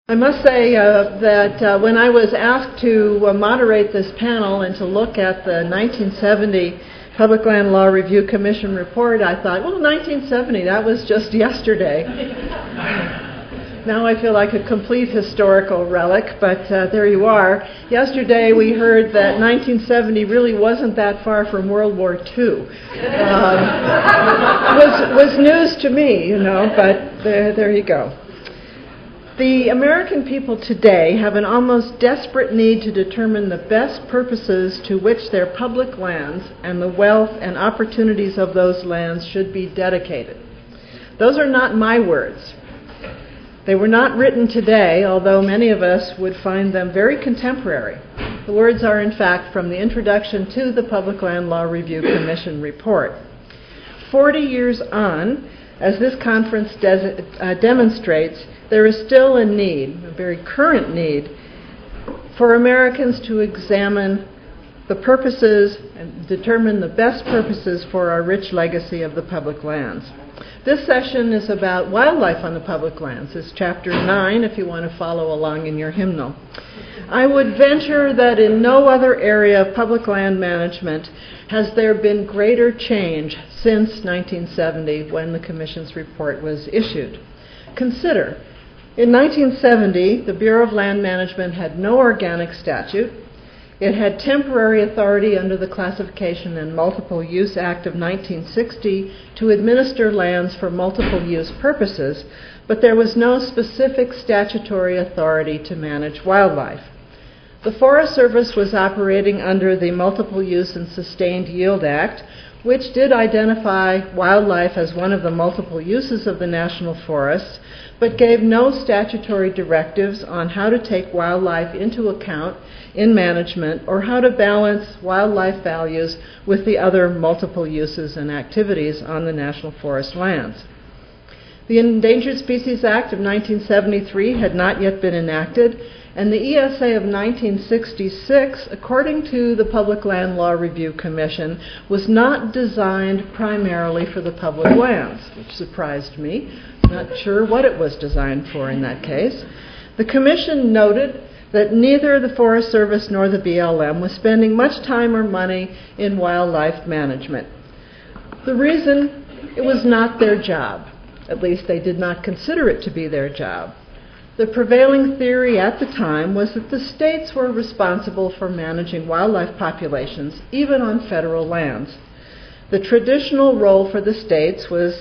I must say that when I was asked to moderate this panel and to look at the 1970 Public Land Law Review Commission report, I thought, well, 1970, that was just yesterday. Now I feel like a complete historical relic, but there you are. Yesterday we heard that 1970 really wasn't that far from World War II. Was news to me, but there you go. The American people today have an almost desperate need to determine the best purposes to which their public lands and the wealth and opportunities of those lands should be dedicated. Those are not my words. They were not written today, although many of us would find them very contemporary. The words are, in fact, from the introduction to the Public Land Law Review Commission report. 40 years on, as this conference demonstrates, there is still a need, a very current need, for Americans to examine the purposes and determine the best purposes for our rich legacy of the public lands. This session is about wildlife on the public lands. It's chapter 9 if you want to follow along in your hymnal. I would venture that in no other area of public land management has there been greater change since 1970 when the Commission's report was issued. Consider, in 1970, the Bureau of Land Management had no organic statute. It had temporary authority under the Classification and Multiple Use Act of 1960 to administer lands for multiple use purposes, but there was no specific statutory authority to manage wildlife. The Forest Service was operating under the Multiple Use and Sustained Yield Act, which did identify wildlife as one of the multiple uses of the national forests, but gave no statutory directives on how to take wildlife into account in management or how to balance wildlife values with the other multiple uses and activities on the national forest lands. The Endangered Species Act of 1973 had not yet been enacted, and the ESA of 1966, according to the Public Land Law Review Commission, was not designed primarily for the public lands, which surprised me. Not sure what it was designed for in that case. The Commission noted that neither the Forest Service nor the BLM was spending much time or money in wildlife management. The reason, it was not their job. At least they did not consider it to be their job. The prevailing theory at the time was that the states were responsible for managing wildlife populations, even on federal lands. The traditional role for the states was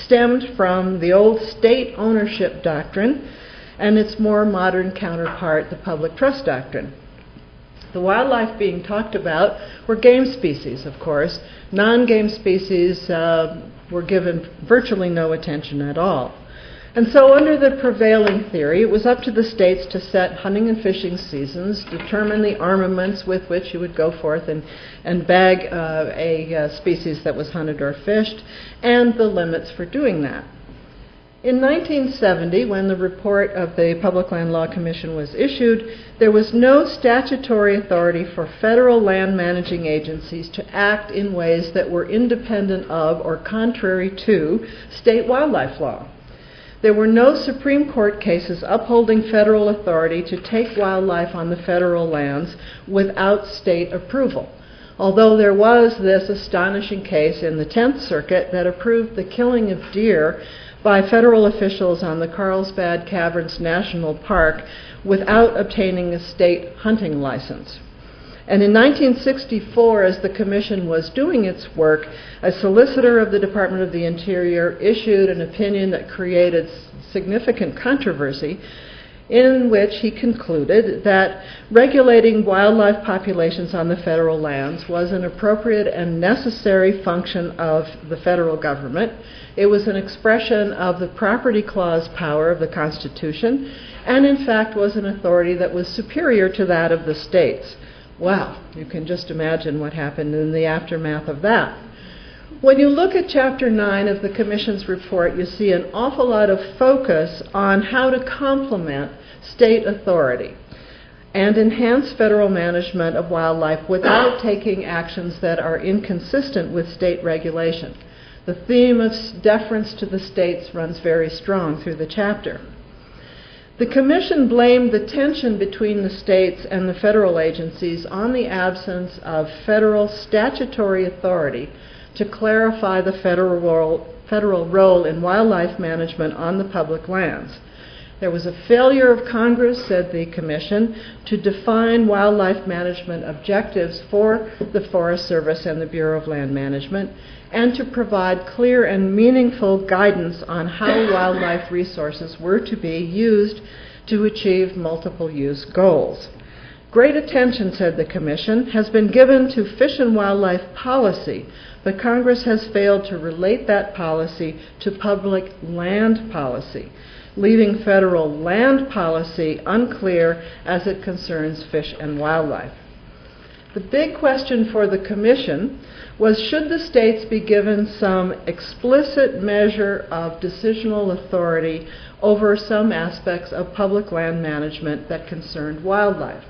stemmed from the old state ownership doctrine and its more modern counterpart, the public trust doctrine. The wildlife being talked about were game species, of course. Non-game species were given virtually no attention at all. And so under the prevailing theory, it was up to the states to set hunting and fishing seasons, determine the armaments with which you would go forth and bag a species that was hunted or fished, and the limits for doing that. In 1970, when the report of the Public Land Law Commission was issued, there was no statutory authority for federal land managing agencies to act in ways that were independent of or contrary to state wildlife law. There were no Supreme Court cases upholding federal authority to take wildlife on the federal lands without state approval, although there was this astonishing case in the 10th Circuit that approved the killing of deer by federal officials on the Carlsbad Caverns National Park without obtaining a state hunting license. And in 1964, as the Commission was doing its work, a solicitor of the Department of the Interior issued an opinion that created significant controversy, in which he concluded that regulating wildlife populations on the federal lands was an appropriate and necessary function of the federal government. It was an expression of the property clause power of the Constitution, and in fact was an authority that was superior to that of the states. Well, you can just imagine what happened in the aftermath of that. When you look at Chapter 9 of the Commission's report, you see an awful lot of focus on how to complement state authority and enhance federal management of wildlife without taking actions that are inconsistent with state regulation. The theme of deference to the states runs very strong through the chapter. The Commission blamed the tension between the states and the federal agencies on the absence of federal statutory authority to clarify the federal role in wildlife management on the public lands. There was a failure of Congress, said the Commission, to define wildlife management objectives for the Forest Service and the Bureau of Land Management, and to provide clear and meaningful guidance on how wildlife resources were to be used to achieve multiple use goals. Great attention, said the Commission, has been given to fish and wildlife policy, but Congress has failed to relate that policy to public land policy, leaving federal land policy unclear as it concerns fish and wildlife. The big question for the Commission was, should the states be given some explicit measure of decisional authority over some aspects of public land management that concerned wildlife?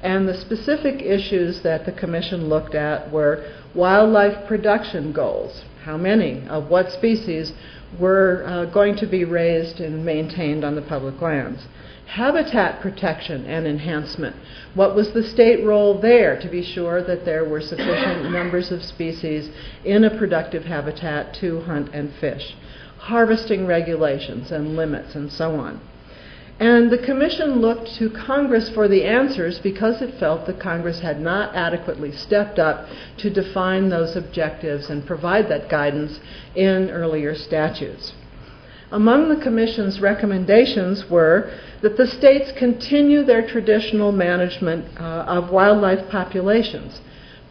And the specific issues that the Commission looked at were wildlife production goals. How many of what species were going to be raised and maintained on the public lands? Habitat protection and enhancement. What was the state role there to be sure that there were sufficient numbers of species in a productive habitat to hunt and fish? Harvesting regulations and limits and so on. And the Commission looked to Congress for the answers because it felt that Congress had not adequately stepped up to define those objectives and provide that guidance in earlier statutes. Among the Commission's recommendations were that the states continue their traditional management of wildlife populations,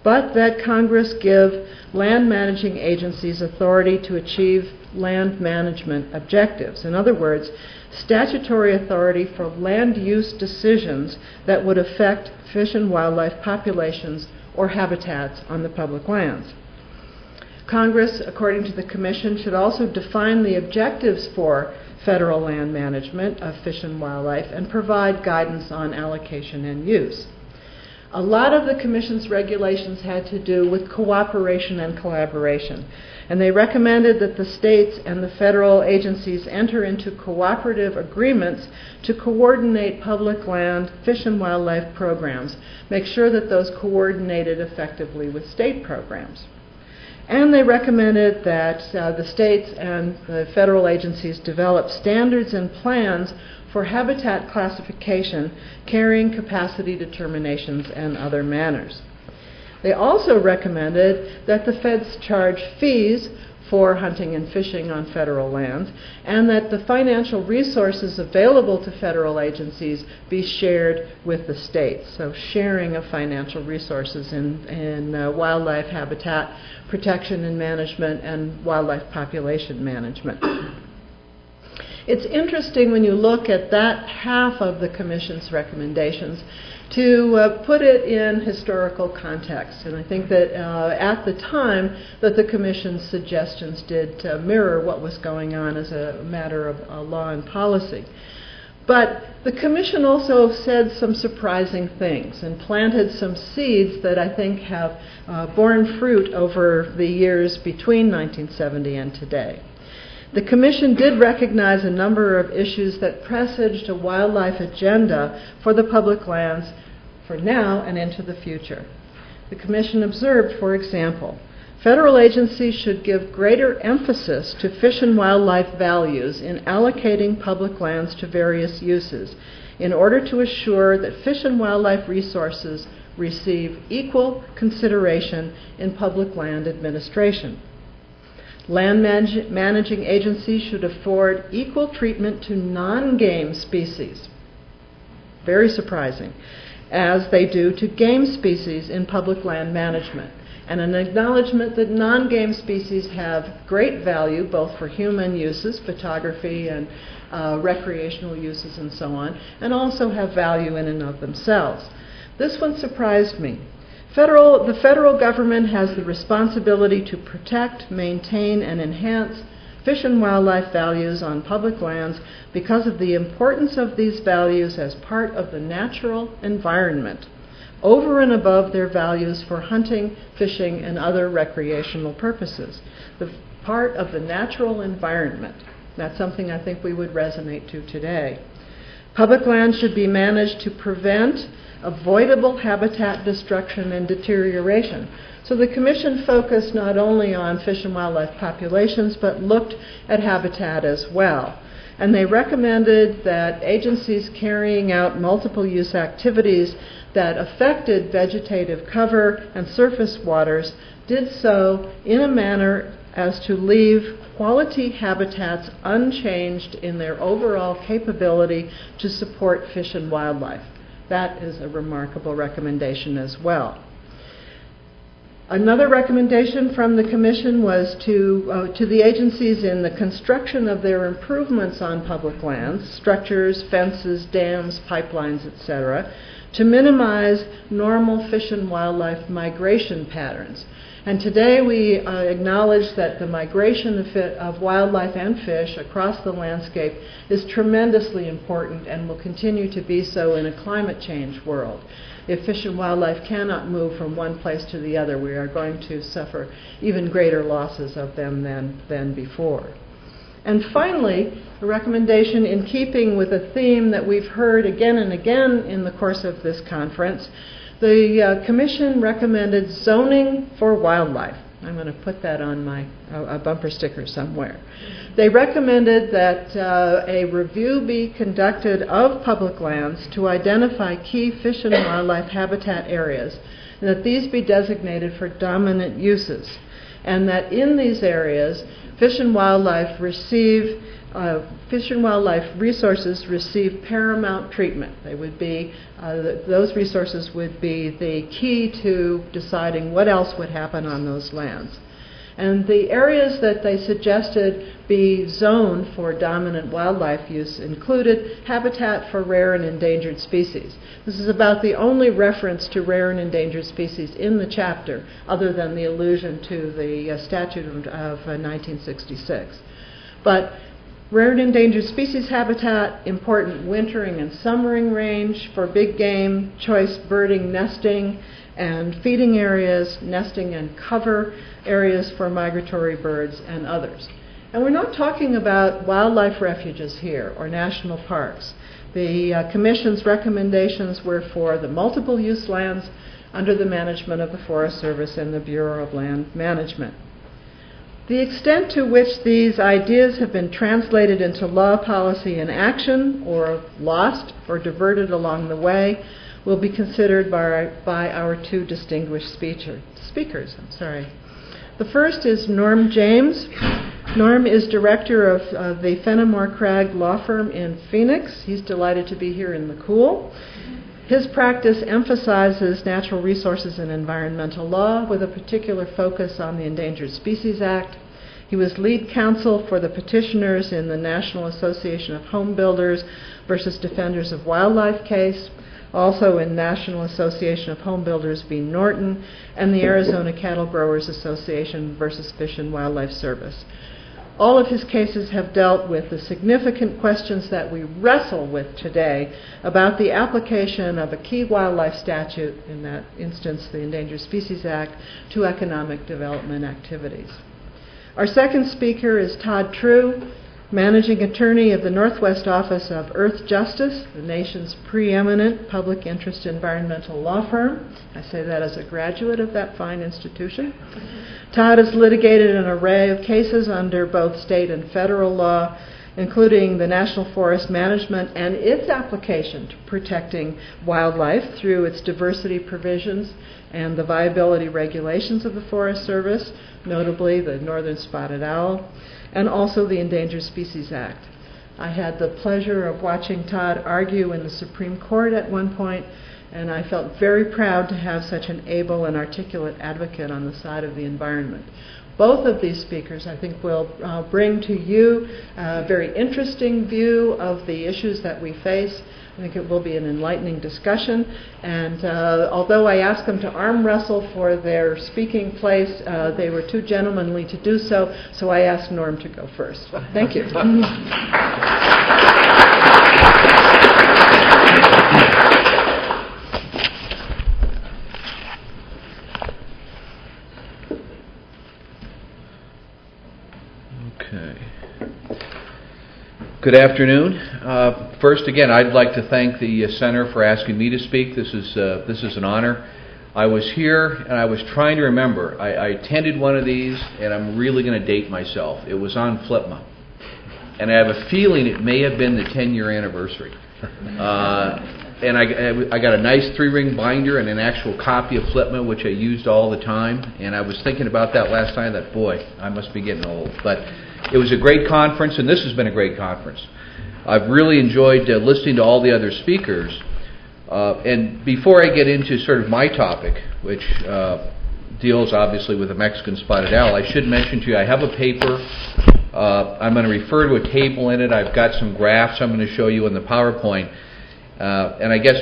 but that Congress give land managing agencies authority to achieve land management objectives. In other words, statutory authority for land use decisions that would affect fish and wildlife populations or habitats on the public lands. Congress, according to the Commission, should also define the objectives for federal land management of fish and wildlife and provide guidance on allocation and use. A lot of the Commission's regulations had to do with cooperation and collaboration, and they recommended that the states and the federal agencies enter into cooperative agreements to coordinate public land fish and wildlife programs, make sure that those coordinated effectively with state programs. And they recommended that the states and the federal agencies develop standards and plans for habitat classification, carrying capacity determinations, and other manners. They also recommended that the feds charge fees for hunting and fishing on federal lands, and that the financial resources available to federal agencies be shared with the states. So sharing of financial resources in wildlife habitat protection and management and wildlife population management. It's interesting when you look at that half of the Commission's recommendations to put it in historical context. And I think that at the time that the Commission's suggestions did mirror what was going on as a matter of law and policy. But the Commission also said some surprising things and planted some seeds that I think have borne fruit over the years between 1970 and today. The Commission did recognize a number of issues that presaged a wildlife agenda for the public lands for now and into the future. The Commission observed, for example, federal agencies should give greater emphasis to fish and wildlife values in allocating public lands to various uses in order to assure that fish and wildlife resources receive equal consideration in public land administration. Land managing agencies should afford equal treatment to non-game species, very surprising, as they do to game species in public land management, and an acknowledgement that non-game species have great value both for human uses, photography and recreational uses and so on, and also have value in and of themselves. This one surprised me. The federal government has the responsibility to protect, maintain, and enhance fish and wildlife values on public lands because of the importance of these values as part of the natural environment, over and above their values for hunting, fishing, and other recreational purposes. The part of the natural environment. That's something I think we would resonate to today. Public land should be managed to prevent avoidable habitat destruction and deterioration. So the Commission focused not only on fish and wildlife populations, but looked at habitat as well. And they recommended that agencies carrying out multiple use activities that affected vegetative cover and surface waters did so in a manner as to leave quality habitats unchanged in their overall capability to support fish and wildlife. That is a remarkable recommendation as well. Another recommendation from the Commission was to the agencies in the construction of their improvements on public lands, structures, fences, dams, pipelines, etc., to minimize normal fish and wildlife migration patterns. And today we acknowledge that the migration of wildlife and fish across the landscape is tremendously important and will continue to be so in a climate change world. If fish and wildlife cannot move from one place to the other, we are going to suffer even greater losses of them than before. And finally, a recommendation in keeping with a theme that we've heard again and again in the course of this conference, the Commission recommended zoning for wildlife. I'm going to put that on a bumper sticker somewhere. They recommended that a review be conducted of public lands to identify key fish and wildlife habitat areas, and that these be designated for dominant uses, and that in these areas, fish and wildlife resources receive paramount treatment. They would be those resources would be the key to deciding what else would happen on those lands. And the areas that they suggested be zoned for dominant wildlife use included habitat for rare and endangered species. This is about the only reference to rare and endangered species in the chapter, other than the allusion to the statute of 1966. But rare and endangered species habitat, important wintering and summering range for big game, choice birding, nesting, and feeding areas, nesting and cover areas for migratory birds and others. And we're not talking about wildlife refuges here or national parks. The Commission's recommendations were for the multiple use lands under the management of the Forest Service and the Bureau of Land Management. The extent to which these ideas have been translated into law, policy, and action, or lost or diverted along the way, will be considered by our two distinguished speakers. The first is Norm James. Norm is director of the Fenimore Cragg law firm in Phoenix. He's delighted to be here in the cool. His practice emphasizes natural resources and environmental law with a particular focus on the Endangered Species Act. He was lead counsel for the petitioners in the National Association of Home Builders versus Defenders of Wildlife case, also in National Association of Home Builders v. Norton, and the Arizona Cattle Growers Association versus Fish and Wildlife Service. All of his cases have dealt with the significant questions that we wrestle with today about the application of a key wildlife statute, in that instance the Endangered Species Act, to economic development activities. Our second speaker is Todd True, Managing Attorney of the Northwest Office of Earth Justice, the nation's preeminent public interest environmental law firm. I say that as a graduate of that fine institution. Todd has litigated an array of cases under both state and federal law, including the National Forest Management and its application to protecting wildlife through its diversity provisions and the viability regulations of the Forest Service, notably the northern spotted owl, and also the Endangered Species Act. I had the pleasure of watching Todd argue in the Supreme Court at one point, and I felt very proud to have such an able and articulate advocate on the side of the environment. Both of these speakers, I think, will bring to you a very interesting view of the issues that we face. I think it will be an enlightening discussion. And although I asked them to arm wrestle for their speaking place, they were too gentlemanly to do so, so I asked Norm to go first. Thank you. Good afternoon. First, again, I'd like to thank the Center for asking me to speak. This is an honor. I was here and I was trying to remember. I attended one of these, and I'm really going to date myself. It was on FLIPMA, and I have a feeling it may have been the 10-year anniversary. And I got a nice 3-ring binder and an actual copy of FLIPMA, which I used all the time. And I was thinking about that last night. That boy, I must be getting old. But it was a great conference, and this has been a great conference. I've really enjoyed listening to all the other speakers. And before I get into sort of my topic, which deals obviously with the Mexican spotted owl, I should mention to you I have a paper. I'm going to refer to a table in it. I've got some graphs I'm going to show you in the PowerPoint. And I guess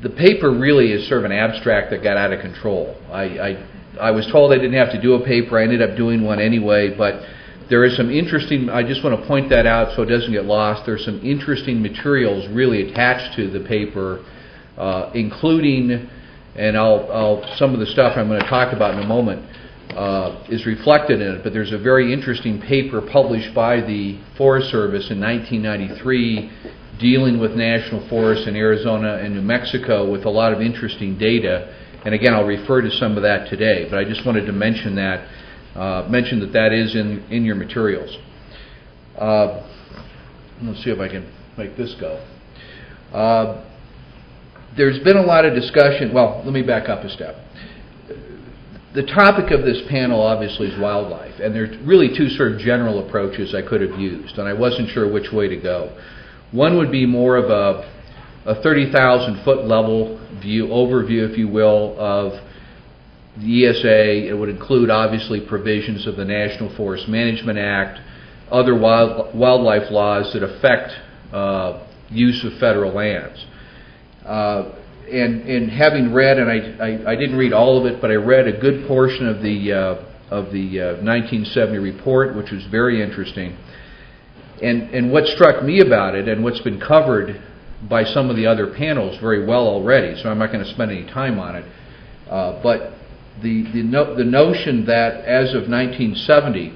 the paper really is sort of an abstract that got out of control. I was told I didn't have to do a paper. I ended up doing one anyway, but there is some interesting, I just want to point that out so it doesn't get lost. There's some interesting materials really attached to the paper, including, and some of the stuff I'm going to talk about in a moment is reflected in it, but there's a very interesting paper published by the Forest Service in 1993 dealing with national forests in Arizona and New Mexico with a lot of interesting data. And again, I'll refer to some of that today, but I just wanted to mention that that is in your materials. Let's see if I can make this go. There's been a lot of discussion. Well, let me back up a step. The topic of this panel obviously is wildlife, and there's really two sort of general approaches I could have used, and I wasn't sure which way to go. One would be more of a 30,000-foot level overview, if you will, of the ESA. It would include, obviously, provisions of the National Forest Management Act, other wildlife laws that affect use of federal lands. And having read, and I didn't read all of it, but I read a good portion of the 1970 report, which was very interesting. And what struck me about it, and what's been covered by some of the other panels very well already, so I'm not going to spend any time on it, but the notion that as of 1970,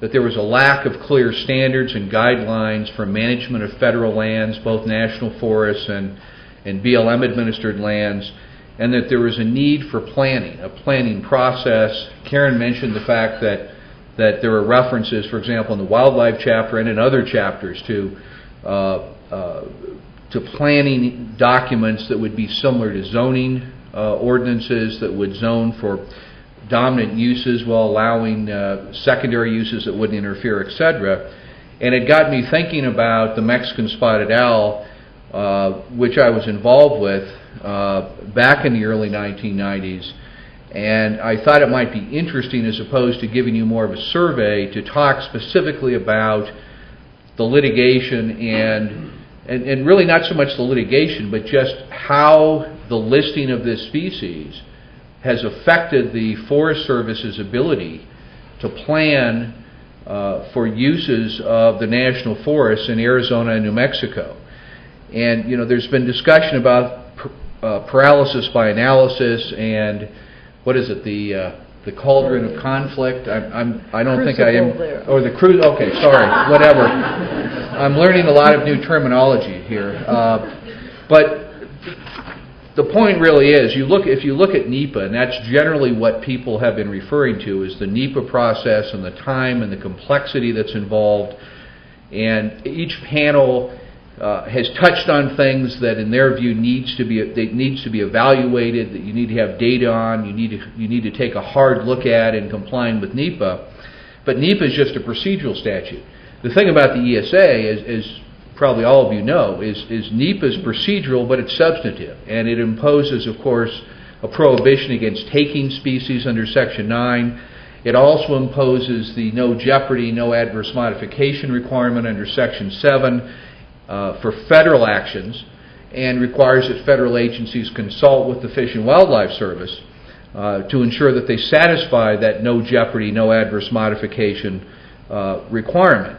that there was a lack of clear standards and guidelines for management of federal lands, both national forests and BLM-administered lands, and that there was a need for planning, a planning process. Karen mentioned the fact that there are references, for example, in the wildlife chapter and in other chapters to planning documents that would be similar to zoning ordinances that would zone for dominant uses while allowing secondary uses that wouldn't interfere, etc. And it got me thinking about the Mexican spotted owl, which I was involved with back in the early 1990s. And I thought it might be interesting, as opposed to giving you more of a survey, to talk specifically about the litigation and really not so much the litigation, but just how the listing of this species has affected the Forest Service's ability to plan for uses of the national forests in Arizona and New Mexico. And there's been discussion about paralysis by analysis and what is it, the cauldron of conflict? I don't think I am. Or the cruise. Okay, sorry, whatever. I'm learning a lot of new terminology here. But the point really is, if you look at NEPA, and that's generally what people have been referring to, is the NEPA process and the time and the complexity that's involved. And each panel has touched on things that, in their view, needs to be evaluated, that you need to have data on, you need to take a hard look at in complying with NEPA. But NEPA is just a procedural statute. The thing about the ESA, as probably all of you know, is NEPA is procedural, but it's substantive, and it imposes, of course, a prohibition against taking species under Section 9. It also imposes the no jeopardy, no adverse modification requirement under Section 7. For federal actions, and requires that federal agencies consult with the Fish and Wildlife Service to ensure that they satisfy that no jeopardy, no adverse modification requirement.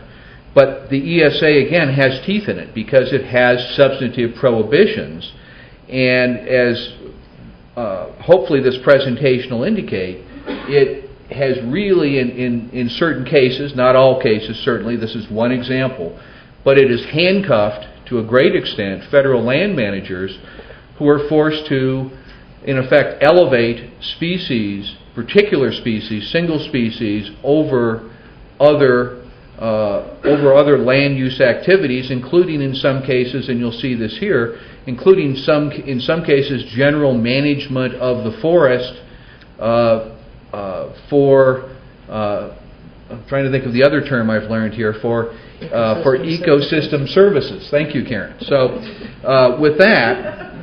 But the ESA, again, has teeth in it because it has substantive prohibitions, and as hopefully this presentation will indicate, it has really, in certain cases, not all cases certainly, this is one example, but it has handcuffed, to a great extent, federal land managers who are forced to, in effect, elevate species, particular species, single species, over other land use activities, including in some cases, and you'll see this here, including in some cases general management of the forest for I'm trying to think of the other term I've learned here for ecosystem services. Thank you, Karen. So with that,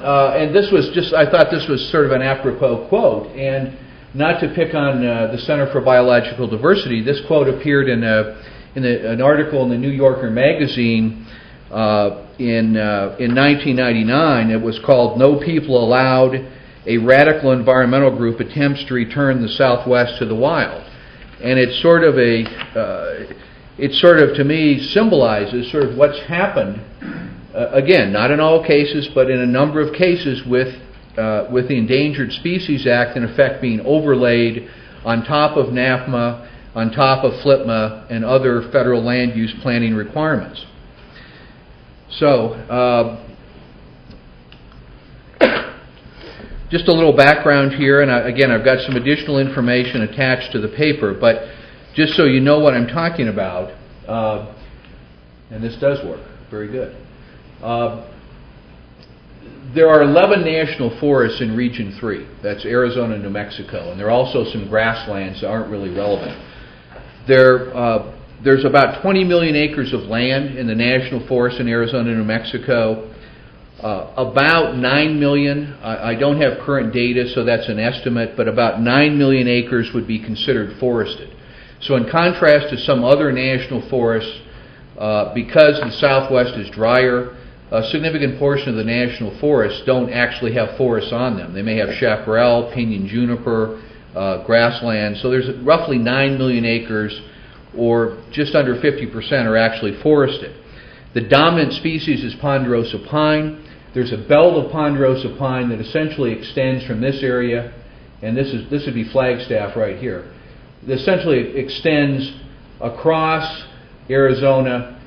and this was just, I thought this was sort of an apropos quote, and not to pick on the Center for Biological Diversity, this quote appeared in an article in the New Yorker magazine in 1999. It was called "No People Allowed: A Radical Environmental Group Attempts to Return the Southwest to the Wild." And it's sort of to me symbolizes sort of what's happened. Again, not in all cases, but in a number of cases with the Endangered Species Act in effect being overlaid on top of NAFMA, on top of FLPMA, and other federal land use planning requirements. So, just a little background here, and again, I've got some additional information attached to the paper, but just so you know what I'm talking about, and this does work, very good. There are 11 national forests in Region 3. That's Arizona and New Mexico. And there are also some grasslands that aren't really relevant. There's about 20 million acres of land in the national forest in Arizona and New Mexico. About 9 million, I don't have current data, so that's an estimate, but about 9 million acres would be considered forested. So in contrast to some other national forests, because the Southwest is drier, a significant portion of the national forests don't actually have forests on them. They may have chaparral, pinyon juniper, grassland. So there's roughly 9 million acres, or just under 50% are actually forested. The dominant species is ponderosa pine. There's a belt of ponderosa pine that essentially extends from this area, and this would be Flagstaff right here. It essentially extends across Arizona,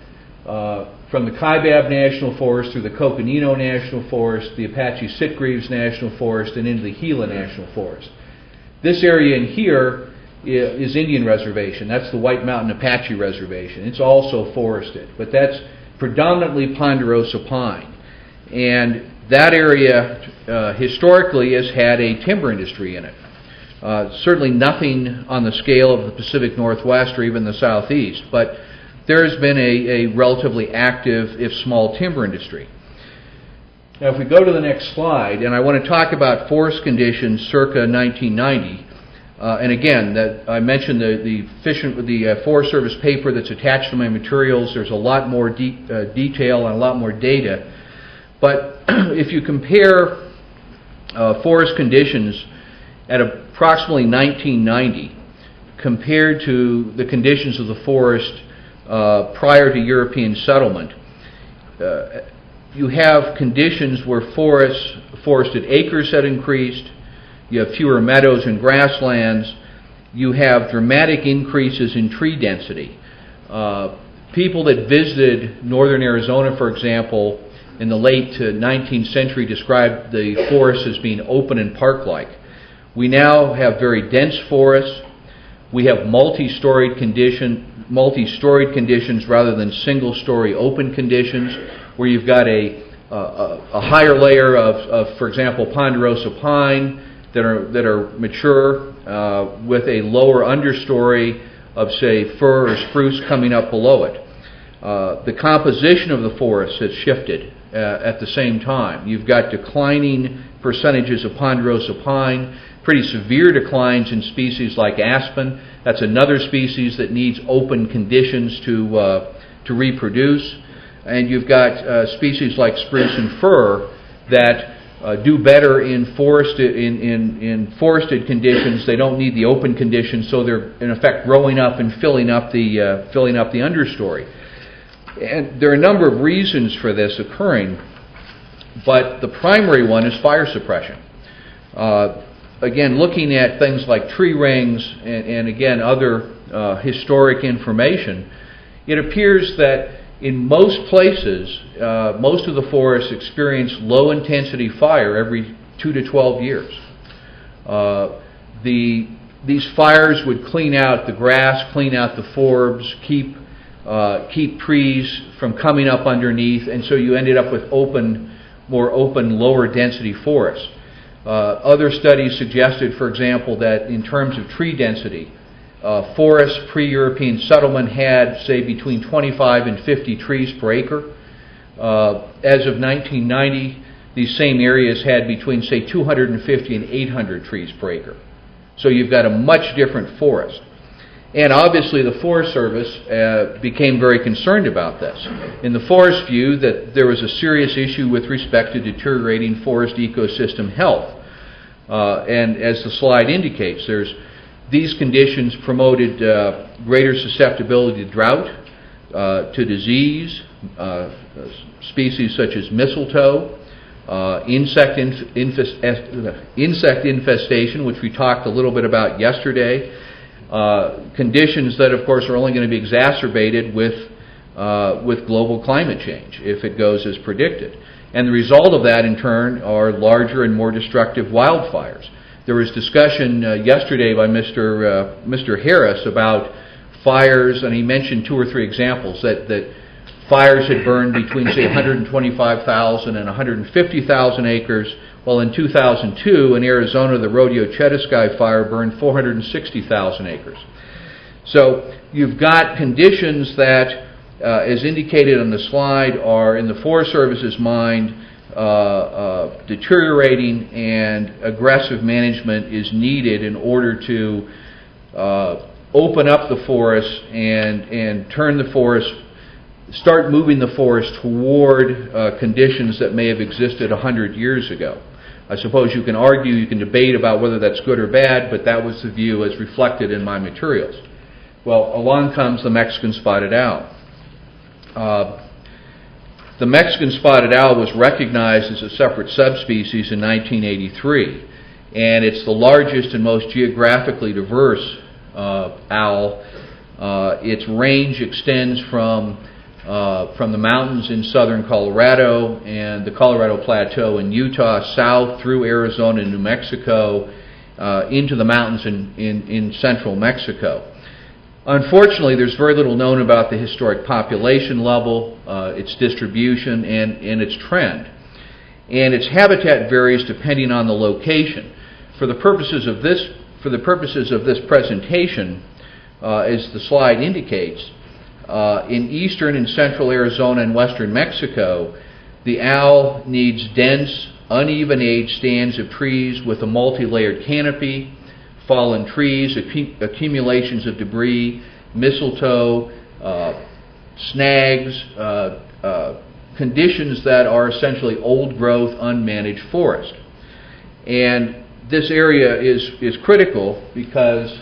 from the Kaibab National Forest through the Coconino National Forest, the Apache Sitgreaves National Forest, and into the Gila National Forest. This area in here is Indian Reservation. That's the White Mountain Apache Reservation. It's also forested, but that's predominantly ponderosa pine. And that area historically has had a timber industry in it. Certainly nothing on the scale of the Pacific Northwest or even the Southeast, but there has been a relatively active, if small, timber industry. Now, if we go to the next slide, and I want to talk about forest conditions circa 1990, and again, I mentioned the Forest Service paper that's attached to my materials. There's a lot more detail and a lot more data. But if you compare forest conditions at approximately 1990 compared to the conditions of the forest prior to European settlement, you have conditions where forested acres had increased, you have fewer meadows and grasslands, you have dramatic increases in tree density. People that visited northern Arizona, for example, in the late 19th century described the forests as being open and park-like. We now have very dense forests. We have multi-storied conditions rather than single-story open conditions, where you've got a higher layer of, for example, ponderosa pine that are mature with a lower understory of, say, fir or spruce coming up below it. The composition of the forest has shifted at the same time. You've got declining percentages of ponderosa pine, pretty severe declines in species like aspen. That's another species that needs open conditions to reproduce. And you've got species like spruce and fir that do better in forested conditions. They don't need the open conditions, so they're in effect growing up and filling up the understory. And there are a number of reasons for this occurring, but the primary one is fire suppression. Again, looking at things like tree rings and again other historic information, it appears that In most places, most of the forests experience low-intensity fire every 2 to 12 years. These fires would clean out the grass, clean out the forbs, keep trees from coming up underneath, and so you ended up with more open, lower density forests. Other studies suggested, for example, that in terms of tree density, forests pre-European settlement had, say, between 25 and 50 trees per acre. As of 1990, these same areas had between, say, 250 and 800 trees per acre. So you've got a much different forest. And obviously the Forest Service became very concerned about this. In the forest view, that there was a serious issue with respect to deteriorating forest ecosystem health. And as the slide indicates, these conditions promoted greater susceptibility to drought, to disease, species such as mistletoe, insect infestation, which we talked a little bit about yesterday, conditions that, of course, are only going to be exacerbated with global climate change if it goes as predicted. And the result of that, in turn, are larger and more destructive wildfires. There was discussion yesterday by Mr. Harris about fires, and he mentioned 2 or 3 examples that fires had burned between, say, 125,000 and 150,000 acres, while in 2002 in Arizona the Rodeo Chetasky fire burned 460,000 acres. So you've got conditions that, as indicated on the slide, are in the Forest Service's mind deteriorating, and aggressive management is needed in order to open up the forest and turn the forest, start moving the forest toward conditions that may have existed 100 years ago. I suppose you can argue, you can debate about whether that's good or bad, but that was the view as reflected in my materials. Well, along comes the Mexican spotted owl. The Mexican spotted owl was recognized as a separate subspecies in 1983, and it's the largest and most geographically diverse owl. Its range extends from the mountains in southern Colorado and the Colorado Plateau in Utah, south through Arizona and New Mexico, into the mountains in central Mexico. Unfortunately, there's very little known about the historic population level, its distribution, and its trend. And its habitat varies depending on the location. For the purposes of this presentation, as the slide indicates, in eastern and central Arizona and western Mexico, the owl needs dense, uneven-aged stands of trees with a multi-layered canopy, fallen trees, accumulations of debris, mistletoe, snags, conditions that are essentially old-growth, unmanaged forest. And this area is critical because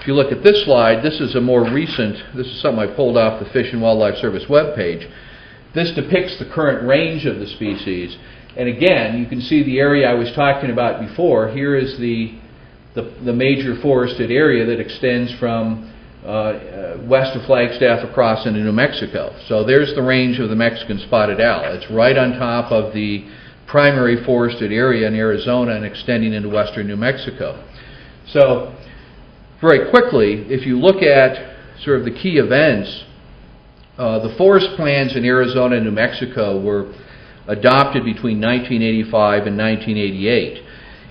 if you look at this slide, this is a more recent, this is something I pulled off the Fish and Wildlife Service webpage. This depicts the current range of the species. And again, you can see the area I was talking about before. Here is the major forested area that extends from west of Flagstaff across into New Mexico. So there's the range of the Mexican spotted owl. It's right on top of the primary forested area in Arizona and extending into western New Mexico. So very quickly, if you look at sort of the key events, the forest plans in Arizona and New Mexico were adopted between 1985 and 1988.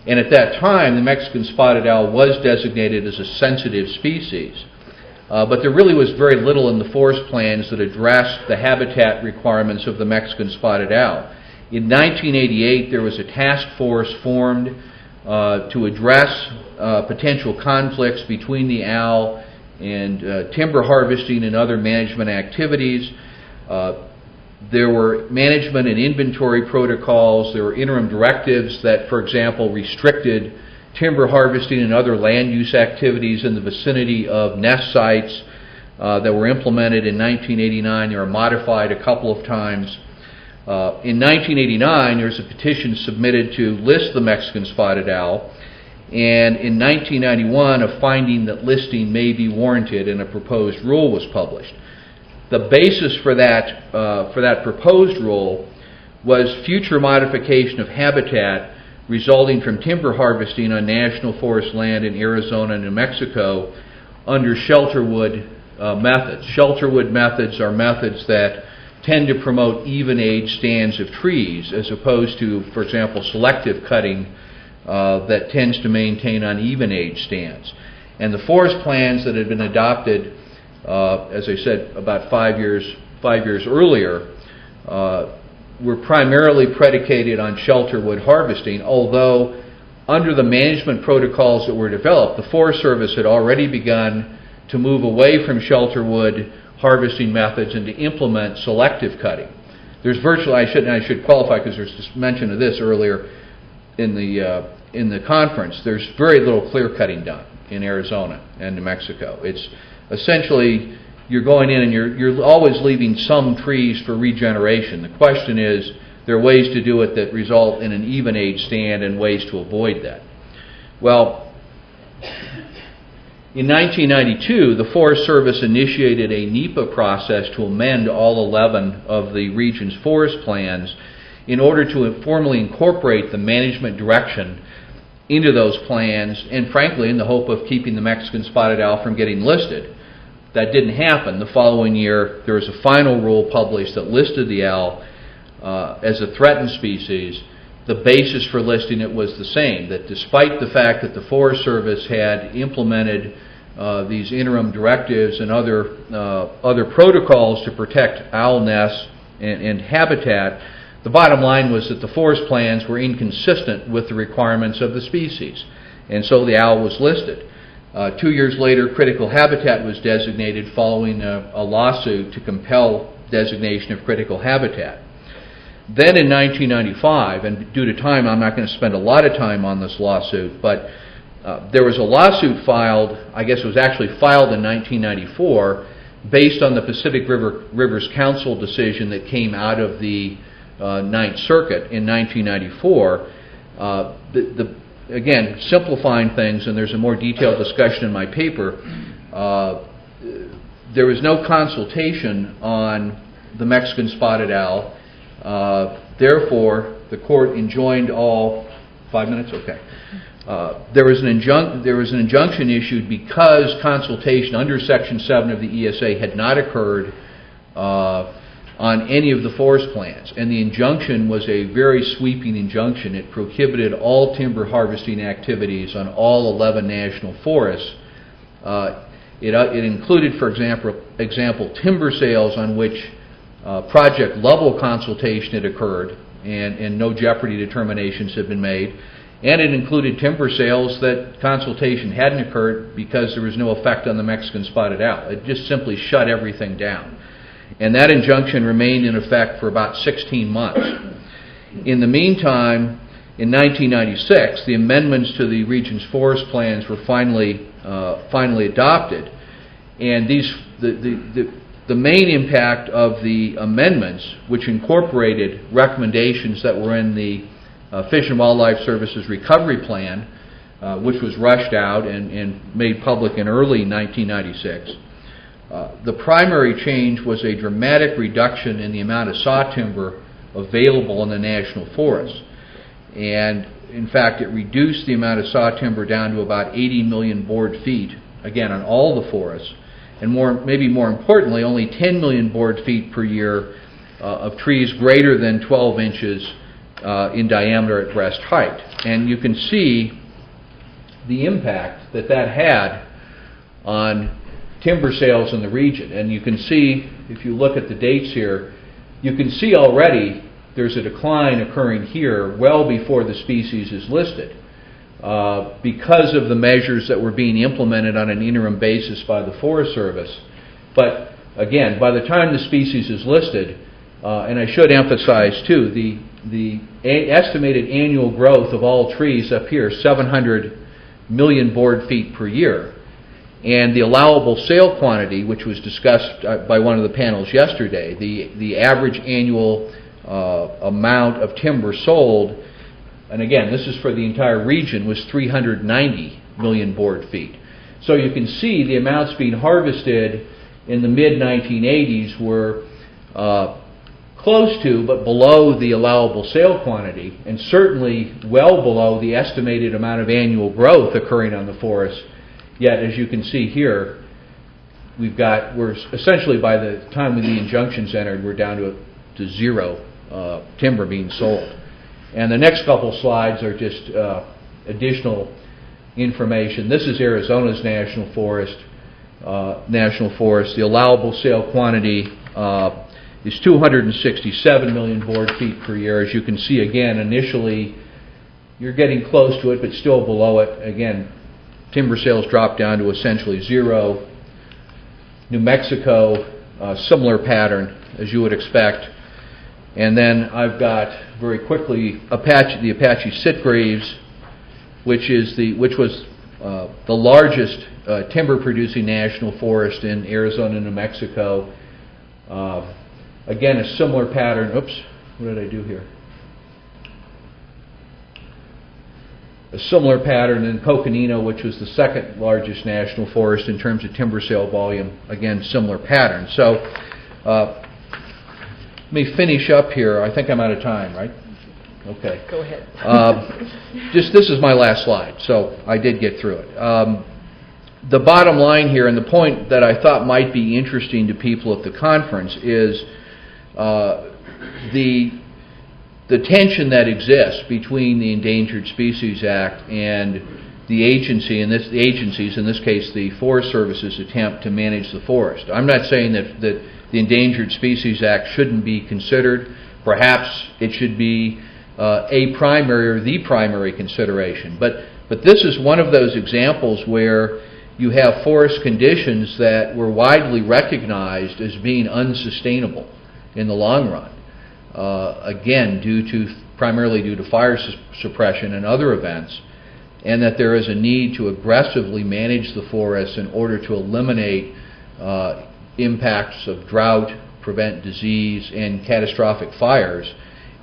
And at that time, the Mexican spotted owl was designated as a sensitive species. But there really was very little in the forest plans that addressed the habitat requirements of the Mexican spotted owl. In 1988, there was a task force formed to address potential conflicts between the owl and timber harvesting and other management activities. There were management and inventory protocols. There were interim directives that, for example, restricted timber harvesting and other land use activities in the vicinity of nest sites that were implemented in 1989. They were modified a couple of times. In 1989, there was a petition submitted to list the Mexican spotted owl, and in 1991, a finding that listing may be warranted and a proposed rule was published. The basis for that proposed rule was future modification of habitat resulting from timber harvesting on national forest land in Arizona and New Mexico under shelterwood methods. Shelterwood methods are methods that tend to promote even-age stands of trees as opposed to, for example, selective cutting that tends to maintain uneven-age stands. And the forest plans that had been adopted, as I said, about 5 years earlier, were primarily predicated on shelterwood harvesting, although under the management protocols that were developed, the Forest Service had already begun to move away from shelterwood harvesting methods and to implement selective cutting. There's virtually, I should qualify because there's just mention of this earlier in the conference, there's very little clear cutting done in Arizona and New Mexico. It's essentially you're going in and you're always leaving some trees for regeneration. The question is, there are ways to do it that result in an even age stand and ways to avoid that. Well, in 1992, the Forest Service initiated a NEPA process to amend all 11 of the region's forest plans in order to formally incorporate the management direction into those plans, and frankly in the hope of keeping the Mexican spotted owl from getting listed. That didn't happen. The following year, there was a final rule published that listed the owl as a threatened species. The basis for listing it was the same, that despite the fact that the Forest Service had implemented these interim directives and other protocols to protect owl nests and habitat, the bottom line was that the forest plans were inconsistent with the requirements of the species, and so the owl was listed. 2 years later, critical habitat was designated following a lawsuit to compel designation of critical habitat. Then in 1995, and due to time, I'm not going to spend a lot of time on this lawsuit, but there was a lawsuit filed, I guess it was actually filed in 1994, based on the Pacific Rivers Council decision that came out of the Ninth Circuit in 1994. Again, simplifying things, and there's a more detailed discussion in my paper, there was no consultation on the Mexican spotted owl. Therefore, the court enjoined all 5 minutes. Okay. There was an injunction issued because consultation under Section 7 of the ESA had not occurred on any of the forest plans, and the injunction was a very sweeping injunction. It prohibited all timber harvesting activities on all 11 national forests. It included, for example, timber sales on which project level consultation had occurred and no jeopardy determinations had been made, and it included timber sales that consultation hadn't occurred because there was no effect on the Mexican spotted owl. It just simply shut everything down. And that injunction remained in effect for about 16 months. In the meantime, in 1996, the amendments to the region's forest plans were finally adopted, and the main impact of the amendments, which incorporated recommendations that were in the Fish and Wildlife Service's recovery plan, which was rushed out and made public in early 1996. The primary change was a dramatic reduction in the amount of saw timber available in the national forests. And in fact, it reduced the amount of saw timber down to about 80 million board feet, again, on all the forests. And maybe more importantly, only 10 million board feet per year of trees greater than 12 inches in diameter at breast height. And you can see the impact that had on timber sales in the region. And you can see, if you look at the dates here, you can see already there's a decline occurring here well before the species is listed because of the measures that were being implemented on an interim basis by the Forest Service. But again, by the time the species is listed, and I should emphasize too, the estimated annual growth of all trees up here, 700 million board feet per year. And the allowable sale quantity, which was discussed by one of the panels yesterday, the average annual amount of timber sold, and again, this is for the entire region, was 390 million board feet. So you can see the amounts being harvested in the mid-1980s were close to but below the allowable sale quantity, and certainly well below the estimated amount of annual growth occurring on the forest. Yet, as you can see here, we're essentially, by the time when the injunctions entered, we're down to zero timber being sold. And the next couple slides are just additional information. This is Arizona's national forest. The allowable sale quantity is 267 million board feet per year. As you can see, again, initially you're getting close to it, but still below it. Again, timber sales dropped down to essentially zero. New Mexico, similar pattern as you would expect. And then I've got, very quickly, the Apache sitgreaves, which was the largest timber-producing national forest in Arizona and New Mexico. Again, a similar pattern. Oops, what did I do here? A similar pattern in Coconino, which was the second largest national forest in terms of timber sale volume. Again, similar pattern. So let me finish up here. I think I'm out of time, right? Okay. Go ahead. This is my last slide, so I did get through it. The bottom line here, and the point that I thought might be interesting to people at the conference, is the tension that exists between the Endangered Species Act and the agencies, in this case the Forest Service's attempt to manage the forest. I'm not saying that the Endangered Species Act shouldn't be considered. Perhaps it should be a primary or the primary consideration. But this is one of those examples where you have forest conditions that were widely recognized as being unsustainable in the long run. Again, primarily due to fire suppression and other events, and that there is a need to aggressively manage the forests in order to eliminate impacts of drought, prevent disease, and catastrophic fires.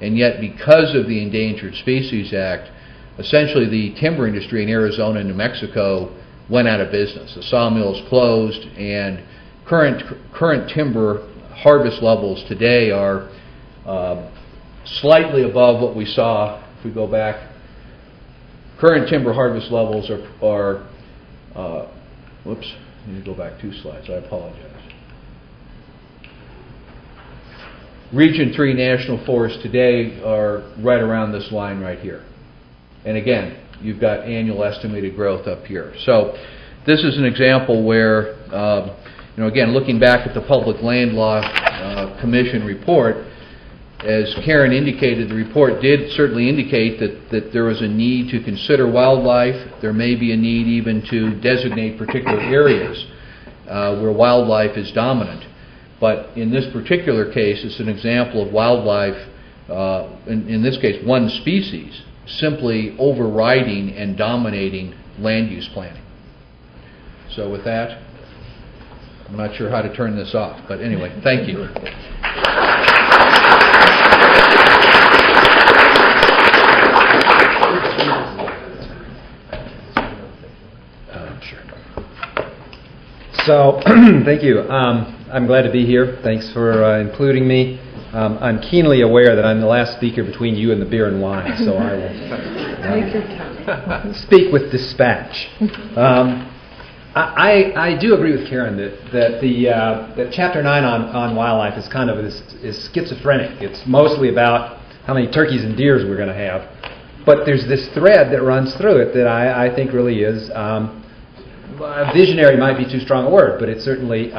And yet, because of the Endangered Species Act, essentially the timber industry in Arizona and New Mexico went out of business. The sawmills closed, and current timber harvest levels today are slightly above what we saw. If we go back, current timber harvest levels are whoops, I need to go back 2 slides, I apologize. Region 3 national forests today are right around this line right here. And again, you've got annual estimated growth up here. So this is an example where, again, looking back at the Public Land Law Commission report, as Karen indicated, the report did certainly indicate that there was a need to consider wildlife. There may be a need even to designate particular areas where wildlife is dominant. But in this particular case, it's an example of wildlife, in this case one species, simply overriding and dominating land use planning. So with that, I'm not sure how to turn this off, but anyway, thank you. So, thank you. I'm glad to be here. Thanks for including me. I'm keenly aware that I'm the last speaker between you and the beer and wine, so I will Take your time. speak with dispatch. I do agree with Karen that Chapter 9 on wildlife is kind of is schizophrenic. It's mostly about how many turkeys and deers we're going to have. But there's this thread that runs through it that I think really is visionary might be too strong a word, but it certainly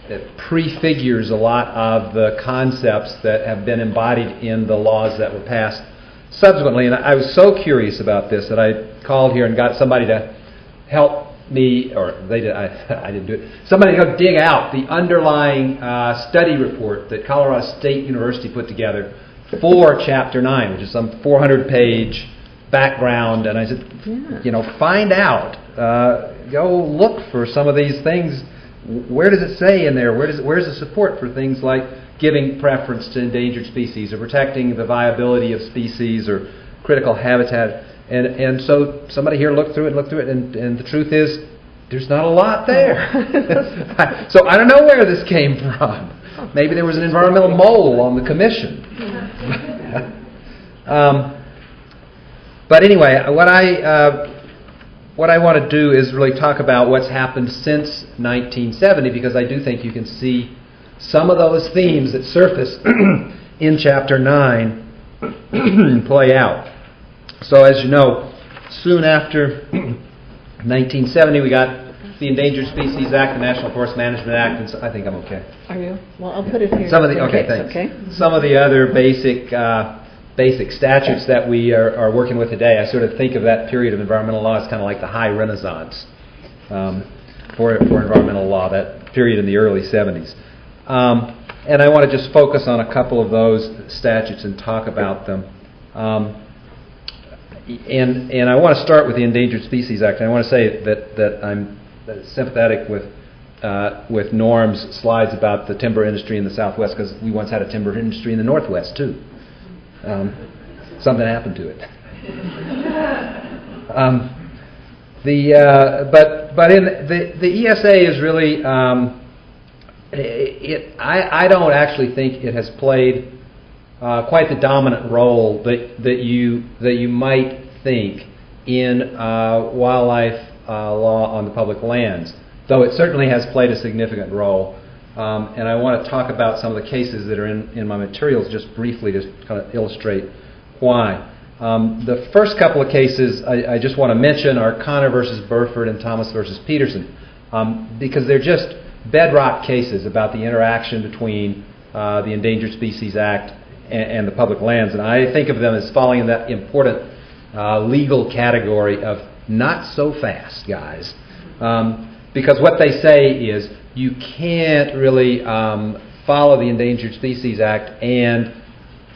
it prefigures a lot of the concepts that have been embodied in the laws that were passed subsequently. And I was so curious about this that I called here and got somebody to help me, or they did, I didn't do it, somebody to go dig out the underlying study report that Colorado State University put together for Chapter 9, which is some 400-page background. And I said, find out, go look for some of these things. Where does it say in there? Where's the support for things like giving preference to endangered species or protecting the viability of species or critical habitat? And so somebody here looked through it, and the truth is there's not a lot there. So I don't know where this came from. Maybe there was an environmental mole on the commission. But anyway, what I want to do is really talk about what's happened since 1970, because I do think you can see some of those themes that surface in Chapter 9 play out. So as you know, soon after 1970, we got the Endangered Species Act, the National Forest Management Act, and I think I'm okay. Are you? Well, I'll put it here. Some of the thanks. Okay. Some of the other basic statutes that we are working with today, I sort of think of that period of environmental law as kind of like the high Renaissance for environmental law, that period in the early 70s. And I want to just focus on a couple of those statutes and talk about them. And I want to start with the Endangered Species Act. And I want to say that I'm sympathetic with Norm's slides about the timber industry in the Southwest, because we once had a timber industry in the Northwest too. Something happened to it. But in the ESA is really I don't actually think it has played quite the dominant role that you might think in wildlife law on the public lands, though it certainly has played a significant role. And I want to talk about some of the cases that are in my materials just briefly to kind of illustrate why. The first couple of cases I just want to mention are Connor versus Burford and Thomas versus Peterson, because they're just bedrock cases about the interaction between the Endangered Species Act and the public lands. And I think of them as falling in that important legal category of not so fast, guys. Because what they say is you can't really follow the Endangered Species Act and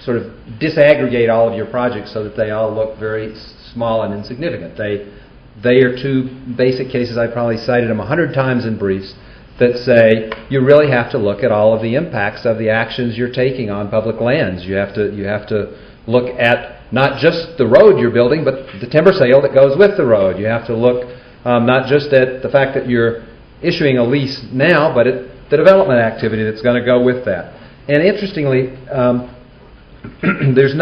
sort of disaggregate all of your projects so that they all look very small and insignificant. They are two basic cases. I probably cited them 100 times in briefs that say you really have to look at all of the impacts of the actions you're taking on public lands. You have to look at not just the road you're building, but the timber sale that goes with the road. You have to look not just at the fact that you're issuing a lease now, but at the development activity that's going to go with that. And interestingly, there's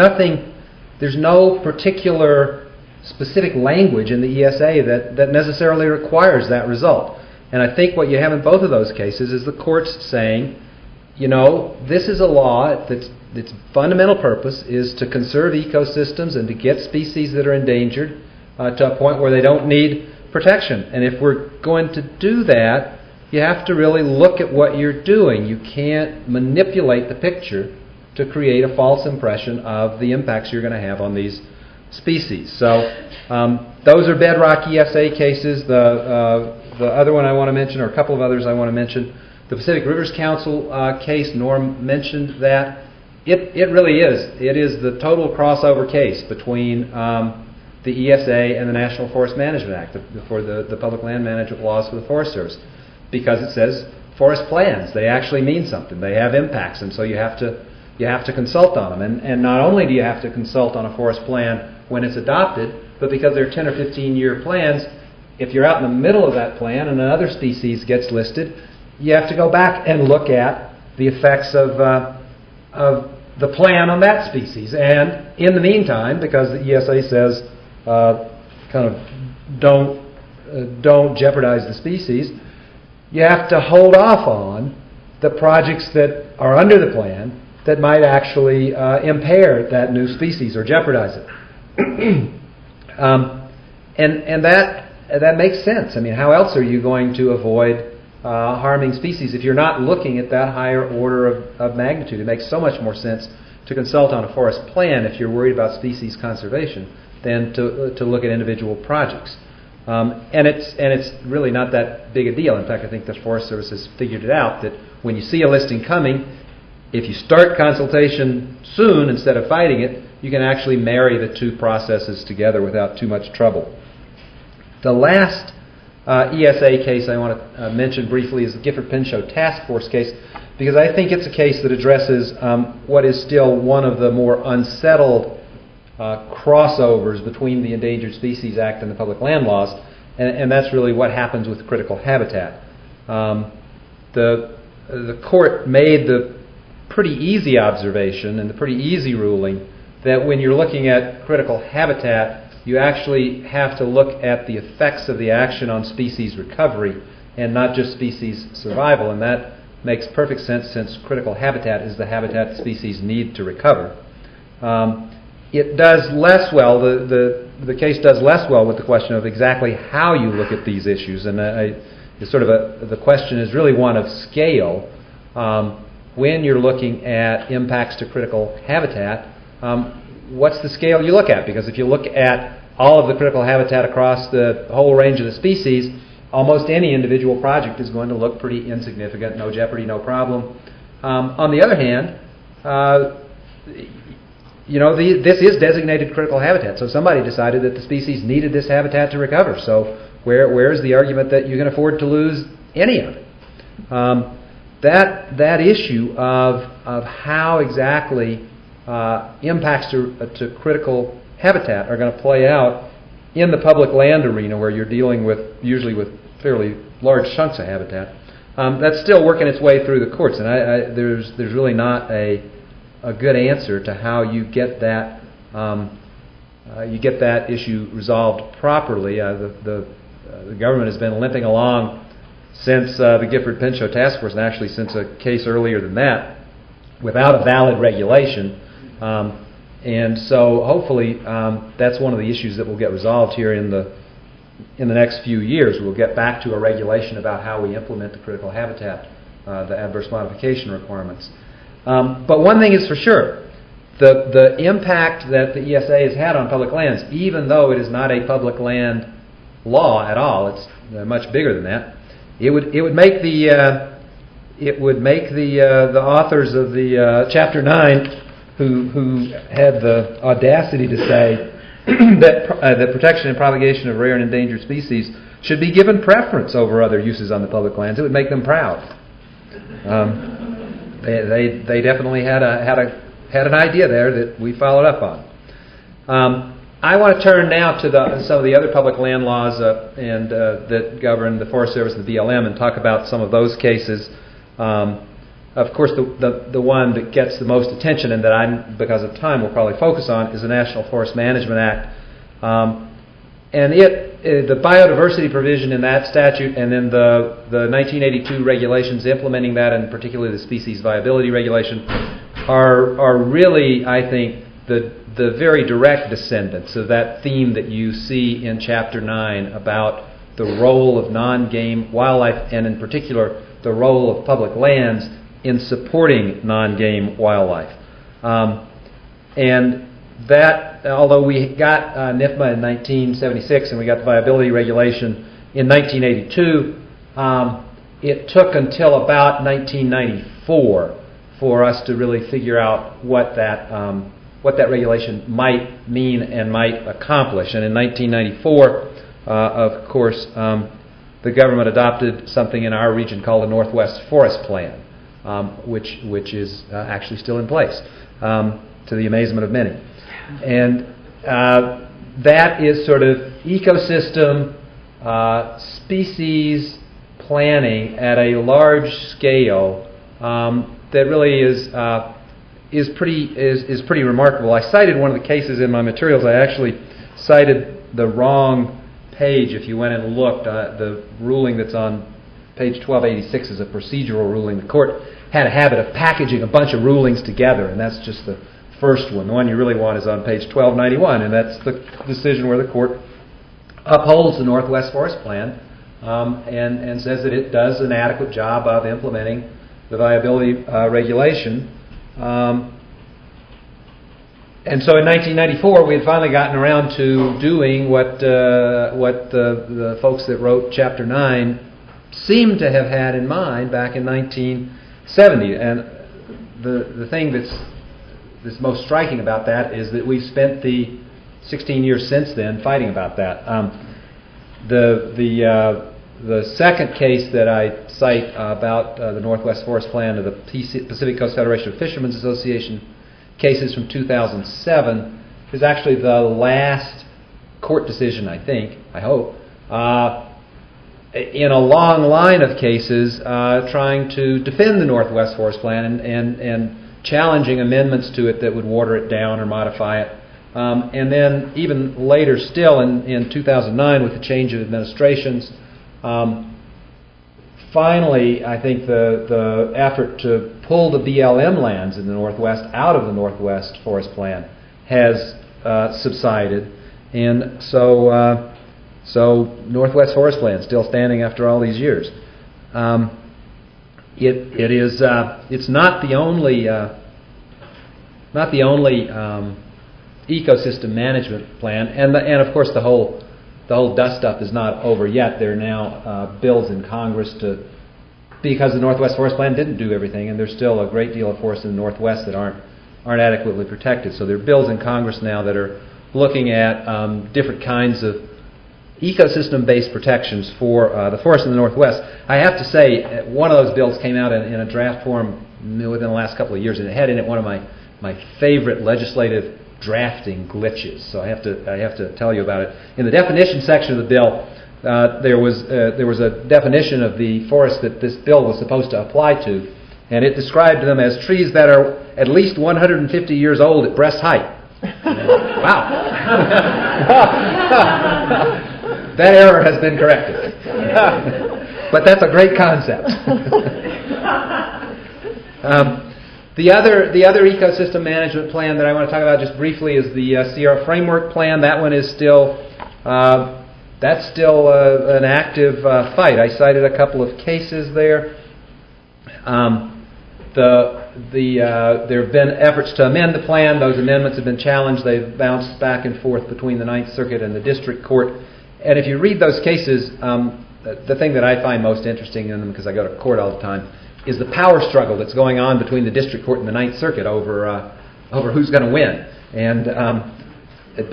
no particular specific language in the ESA that necessarily requires that result. And I think what you have in both of those cases is the courts saying, you know, this is a law its fundamental purpose is to conserve ecosystems and to get species that are endangered to a point where they don't need protection. And if we're going to do that, you have to really look at what you're doing. You can't manipulate the picture to create a false impression of the impacts you're going to have on these species. So those are bedrock ESA cases. The other one I want to mention, or a couple of others I want to mention, the Pacific Rivers Council case, Norm mentioned that. It really is. It is the total crossover case between the ESA and the National Forest Management Act, for the public land management laws for the Forest Service, because it says forest plans. They actually mean something. They have impacts, and so you have to consult on them. And not only do you have to consult on a forest plan when it's adopted, but because they're 10 or 15-year plans, if you're out in the middle of that plan and another species gets listed, you have to go back and look at the effects of the plan on that species. And in the meantime, because the ESA says kind of don't jeopardize the species, you have to hold off on the projects that are under the plan that might actually impair that new species or jeopardize it. And that makes sense. I mean, how else are you going to avoid harming species if you're not looking at that higher order of magnitude? It makes so much more sense to consult on a forest plan if you're worried about species conservation than to look at individual projects. And it's really not that big a deal. In fact, I think the Forest Service has figured it out that when you see a listing coming, if you start consultation soon instead of fighting it, you can actually marry the two processes together without too much trouble. The last ESA case I want to mention briefly is the Gifford-Pinchot Task Force case, because I think it's a case that addresses what is still one of the more unsettled crossovers between the Endangered Species Act and the public land laws, and that's really what happens with critical habitat. The court made the pretty easy observation and the pretty easy ruling that when you're looking at critical habitat, you actually have to look at the effects of the action on species recovery and not just species survival, and that makes perfect sense since critical habitat is the habitat species need to recover. It does less well, the case does less well with the question of exactly how you look at these issues, and the question is really one of scale. When you're looking at impacts to critical habitat, what's the scale you look at? Because if you look at all of the critical habitat across the whole range of the species, almost any individual project is going to look pretty insignificant, no jeopardy, no problem. On the other hand, this is designated critical habitat, so somebody decided that the species needed this habitat to recover. So where's the argument that you can afford to lose any of it? That issue of how exactly impacts to critical habitat are going to play out in the public land arena, where you're dealing usually with fairly large chunks of habitat, that's still working its way through the courts, and there's really not a good answer to how you get that issue resolved properly. The government has been limping along since the Gifford-Pinchot Task Force, and actually since a case earlier than that, without a valid regulation. And so hopefully that's one of the issues that will get resolved here in the next few years. We'll get back to a regulation about how we implement the critical habitat, the adverse modification requirements. But one thing is for sure, the impact that the ESA has had on public lands, even though it is not a public land law at all, it's much bigger than that. It would make the authors of the Chapter 9 who had the audacity to say that protection and propagation of rare and endangered species should be given preference over other uses on the public lands. It would make them proud. They definitely had an idea there that we followed up on. I want to turn now to some of the other public land laws that govern the Forest Service and the BLM and talk about some of those cases. Of course, the one that gets the most attention and that because of time, will probably focus on is the National Forest Management Act. And the biodiversity provision in that statute and then the 1982 regulations implementing that, and particularly the species viability regulation, are really, I think, the very direct descendants of that theme that you see in Chapter 9 about the role of non-game wildlife, and in particular the role of public lands in supporting non-game wildlife. And that, although we got NIFMA in 1976 and we got the viability regulation in 1982, it took until about 1994 for us to really figure out what that regulation might mean and might accomplish. And in 1994, of course, the government adopted something in our region called the Northwest Forest Plan, which is actually still in place, to the amazement of many. And that is sort of ecosystem species planning at a large scale that really is pretty remarkable. I cited one of the cases in my materials. I actually cited the wrong page. If you went and looked, the ruling that's on page 1286 is a procedural ruling. The court had a habit of packaging a bunch of rulings together, and that's just the first one. The one you really want is on page 1291, and that's the decision where the court upholds the Northwest Forest Plan and says that it does an adequate job of implementing the viability regulation. And so in 1994, we had finally gotten around to doing what the folks that wrote Chapter 9 seemed to have had in mind back in 1970. And the thing that's most striking about that is that we've spent the 16 years since then fighting about that. The second case that I cite about the Northwest Forest Plan of the Pacific Coast Federation of Fishermen's Association cases from 2007 is actually the last court decision, I hope, in a long line of cases, trying to defend the Northwest Forest Plan and challenging amendments to it that would water it down or modify it. And then even later still in 2009 with the change of administrations, finally I think the effort to pull the BLM lands in the Northwest out of the Northwest Forest Plan has subsided. And so Northwest Forest Plan still standing after all these years. It's not the only ecosystem management plan, and of course the whole dust up is not over yet. There are now bills in Congress because the Northwest Forest Plan didn't do everything, and there's still a great deal of forests in the Northwest that aren't adequately protected. So there are bills in Congress now that are looking at different kinds of ecosystem-based protections for the forests in the Northwest. I have to say, one of those bills came out in a draft form within the last couple of years, and it had in it one of my favorite legislative drafting glitches. So I have to tell you about it. In the definition section of the bill, there was a definition of the forest that this bill was supposed to apply to, and it described them as trees that are at least 150 years old at breast height. Wow. That error has been corrected. But that's a great concept. The other ecosystem management plan that I want to talk about just briefly is the Sierra Framework Plan. That one is still an active fight. I cited a couple of cases there. There have been efforts to amend the plan. Those amendments have been challenged. They've bounced back and forth between the Ninth Circuit and the District Court. And if you read those cases, the thing that I find most interesting in them, because I go to court all the time, is the power struggle that's going on between the District Court and the Ninth Circuit over who's going to win. And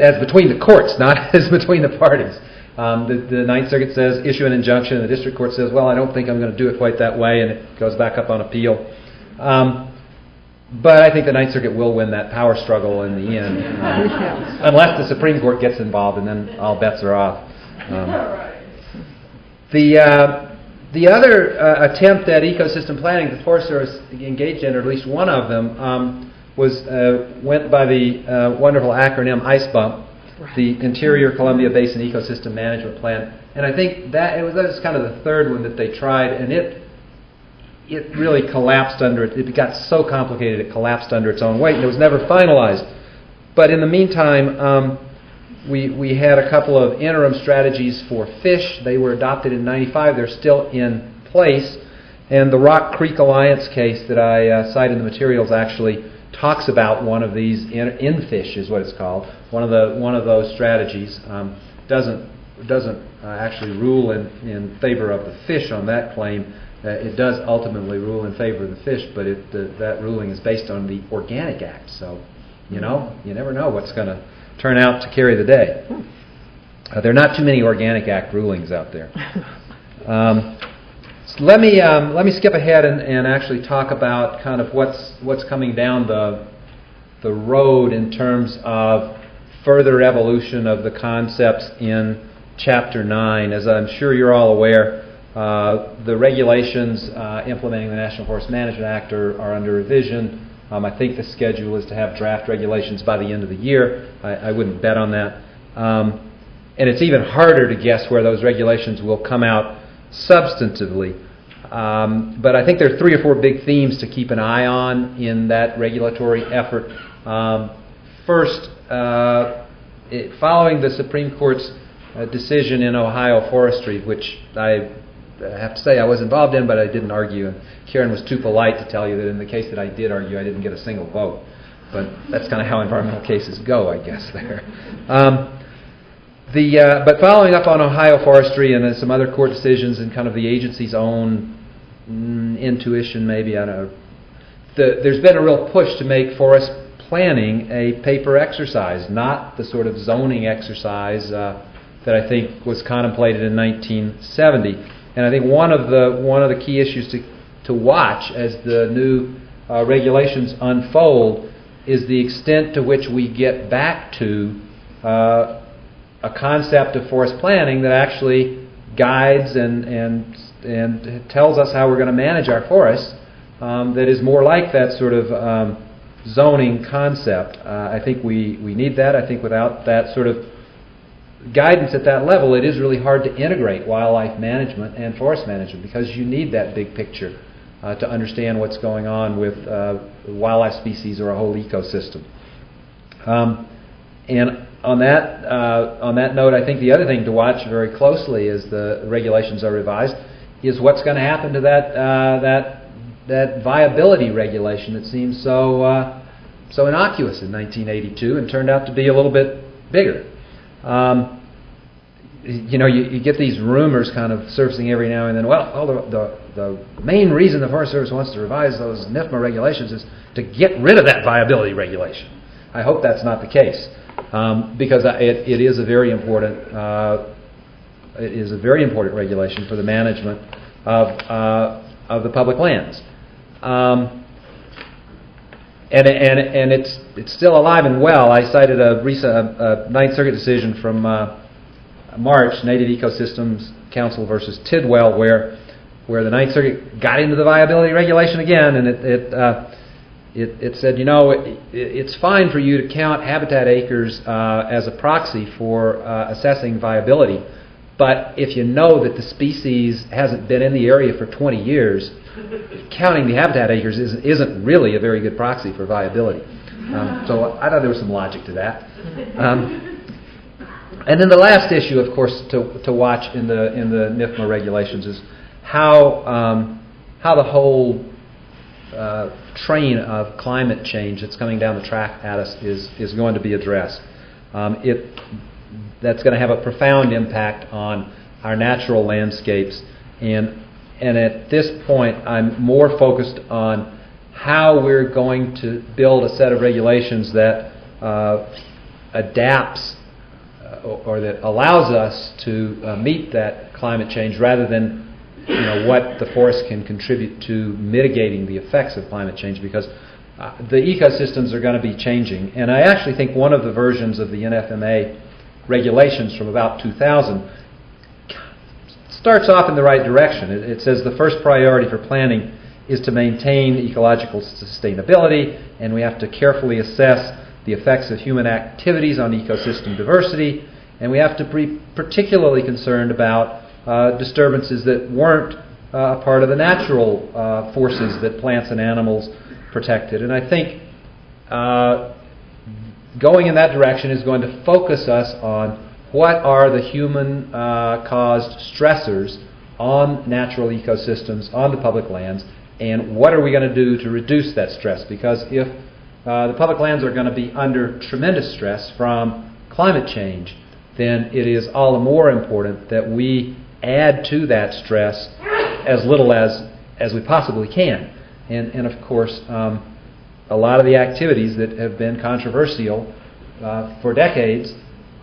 as between the courts, not as between the parties. The Ninth Circuit says, issue an injunction, and the District Court says, well, I don't think I'm going to do it quite that way, and it goes back up on appeal. But I think the Ninth Circuit will win that power struggle in the end, unless the Supreme Court gets involved, and then all bets are off. The other attempt at ecosystem planning the Forest Service engaged in, or at least one of them, went by the wonderful acronym ICEBUMP, the Interior Columbia Basin Ecosystem Management Plan. And I think that was kind of the third one that they tried, and it really collapsed under it. It got so complicated it collapsed under its own weight, and it was never finalized. But in the meantime, we had a couple of interim strategies for fish. They were adopted in '95. They're still in place. And the Rock Creek Alliance case that I cite in the materials actually talks about one of these in fish is what it's called. One of those strategies doesn't actually rule in favor of the fish on that claim. It does ultimately rule in favor of the fish, but that ruling is based on the Organic Act. So, you never know what's going to turn out to carry the day. There are not too many Organic Act rulings out there. So let me skip ahead and actually talk about kind of what's coming down the road in terms of further evolution of the concepts in Chapter 9. As I'm sure you're all aware, the regulations implementing the National Forest Management Act are under revision. I think the schedule is to have draft regulations by the end of the year. I wouldn't bet on that. And it's even harder to guess where those regulations will come out substantively. But I think there are 3 or 4 big themes to keep an eye on in that regulatory effort. First, following the Supreme Court's decision in Ohio forestry, which I have to say I was involved in, but I didn't argue. And Karen was too polite to tell you that in the case that I did argue, I didn't get a single vote. But that's kind of how environmental cases go, I guess, there. But following up on Ohio forestry and then some other court decisions and kind of the agency's own intuition, maybe, I don't know. There's been a real push to make forest planning a paper exercise, not the sort of zoning exercise that I think was contemplated in 1970. And I think one of the key issues to watch as the new regulations unfold is the extent to which we get back to a concept of forest planning that actually guides and tells us how we're going to manage our forests that is more like that sort of zoning concept. I think we need that. I think without that sort of guidance at that level, it is really hard to integrate wildlife management and forest management, because you need that big picture to understand what's going on with wildlife species or a whole ecosystem. And on that note, I think the other thing to watch very closely as the regulations are revised is what's going to happen to that viability regulation that seems so innocuous in 1982 and turned out to be a little bit bigger. You get these rumors kind of surfacing every now and then. The main reason the Forest Service wants to revise those NIFMA regulations is to get rid of that viability regulation. I hope that's not the case, because it is a very important regulation for the management of the public lands. And it's still alive and well. I cited a recent Ninth Circuit decision from March, Native Ecosystems Council versus Tidwell, where the Ninth Circuit got into the viability regulation again, and it said, it's fine for you to count habitat acres as a proxy for assessing viability, but if you know that the species hasn't been in the area for 20 years, counting the habitat acres isn't really a very good proxy for viability. So I thought there was some logic to that. And then the last issue, of course, to watch in the NIFMA regulations is how the whole train of climate change that's coming down the track at us is going to be addressed. That's going to have a profound impact on our natural landscapes, and at this point, I'm more focused on how we're going to build a set of regulations that adapts or that allows us to meet that climate change, rather than what the forest can contribute to mitigating the effects of climate change, because the ecosystems are going to be changing. And I actually think one of the versions of the NFMA regulations from about 2000 starts off in the right direction. It says the first priority for planning is to maintain ecological sustainability, and we have to carefully assess the effects of human activities on ecosystem diversity, and we have to be particularly concerned about disturbances that weren't part of the natural forces that plants and animals protected. And I think going in that direction is going to focus us on what are the human-caused stressors on natural ecosystems, on the public lands, and what are we going to do to reduce that stress? Because if the public lands are going to be under tremendous stress from climate change, then it is all the more important that we add to that stress as little as we possibly can. And of course, a lot of the activities that have been controversial for decades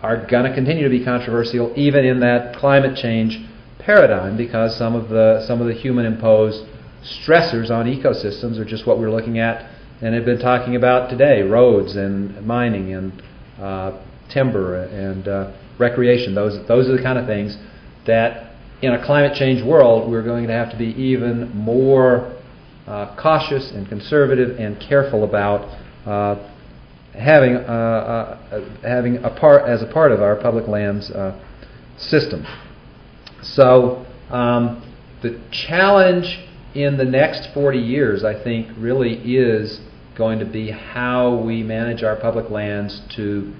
are going to continue to be controversial even in that climate change paradigm, because some of the human-imposed stressors on ecosystems are just what we're looking at and have been talking about today: roads and mining and timber and recreation. Those are the kind of things that in a climate change world we're going to have to be even more cautious and conservative and careful about having a part of our public lands system. So the challenge in the next 40 years, I think, really is going to be how we manage our public lands to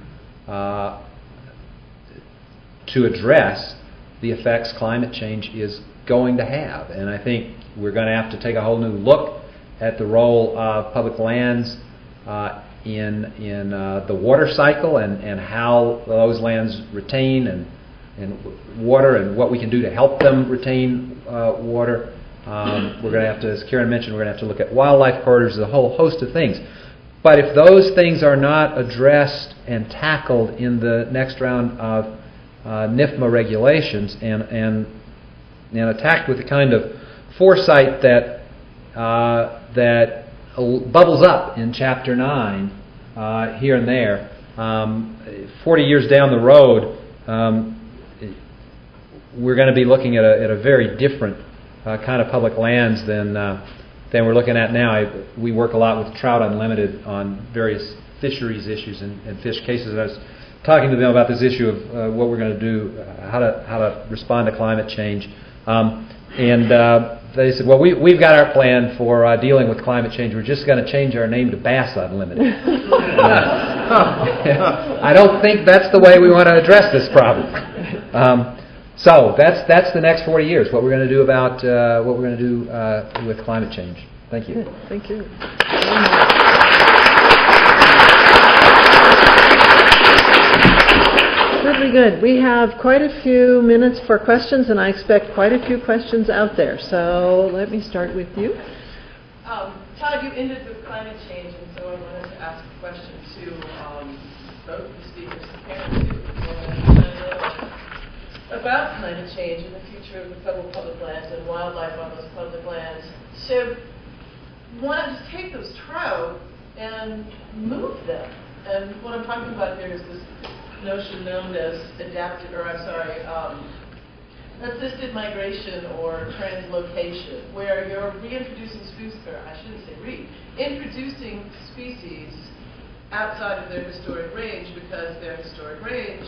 address the effects climate change is going to have. And I think we're going to have to take a whole new look at the role of public lands in the water cycle and how those lands retain and water, and what we can do to help them retain water. We're going to have to, as Karen mentioned, we're going to have to look at wildlife corridors, a whole host of things. But if those things are not addressed and tackled in the next round of NIFMA regulations and attacked with the kind of foresight that bubbles up in Chapter 9 here and there, 40 years down the road, we're going to be looking at a very different kind of public lands than we're looking at now. We work a lot with Trout Unlimited on various fisheries issues and fish cases. And I was talking to them about this issue of what we're going to do, how to respond to climate change, and they said, well, we've got our plan for dealing with climate change. We're just going to change our name to Bass Unlimited. I don't think that's the way we want to address this problem. So that's the next 40 years. What we're going to do about what we're going to do with climate change. Thank you. Good. Thank you. Really good. We have quite a few minutes for questions, and I expect quite a few questions out there. So let me start with you. Todd, you ended with climate change, and so I wanted to ask a question to both the speakers and to about climate change and the future of the federal public lands and wildlife on those public lands. So why not just take those trout and move them? And what I'm talking about here is this notion known as assisted migration or translocation, where you're reintroducing introducing species outside of their historic range because their historic range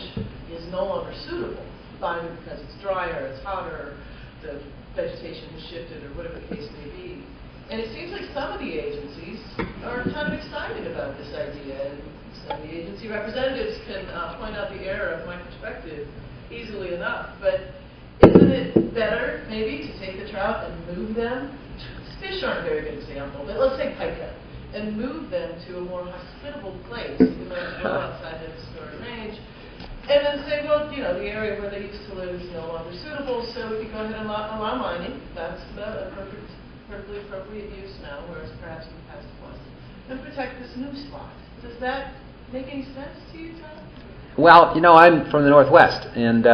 is no longer suitable, either because it's drier, it's hotter, the vegetation has shifted, or whatever the case may be. And it seems like some of the agencies are kind of excited about this idea, and some of the agency representatives can point out the error of my perspective easily enough. But isn't it better, maybe, to take the trout and move them? Fish aren't a very good example, but let's say pika, and move them to a more hospitable place, outside the historic range, and then say, well, you know, the area where they used to live is no longer suitable, so we can go ahead and allow mining. That's a perfectly appropriate use now, whereas perhaps in the past it wasn't. And protect this new spot. Does that make any sense to you, Tom? Well, you know, I'm from the Northwest, and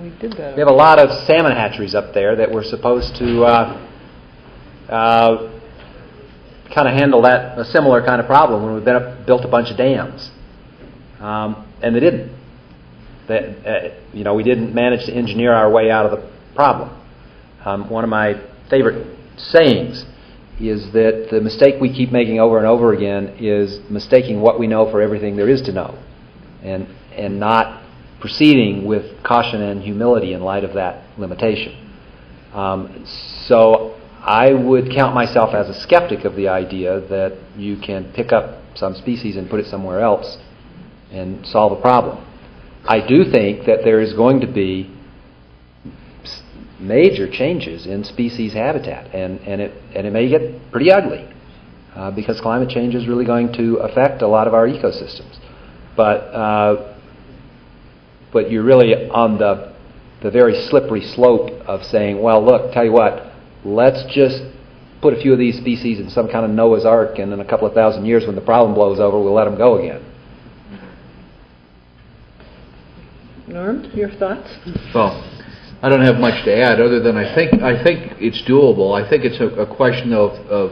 We did that. we have a lot of salmon hatcheries up there that were supposed to kind of handle a similar kind of problem when we built a bunch of dams, and they didn't. We didn't manage to engineer our way out of the problem. One of my favorite sayings is that the mistake we keep making over and over again is mistaking what we know for everything there is to know, and not proceeding with caution and humility in light of that limitation. So I would count myself as a skeptic of the idea that you can pick up some species and put it somewhere else and solve a problem. I do think that there is going to be major changes in species habitat, and it may get pretty ugly because climate change is really going to affect a lot of our ecosystems. But you're really on the very slippery slope of saying, well, look, tell you what, let's just put a few of these species in some kind of Noah's Ark, and in a couple of thousand years when the problem blows over, we'll let them go again. Norm, your thoughts? Well, I don't have much to add other than I think it's doable. I think it's a question of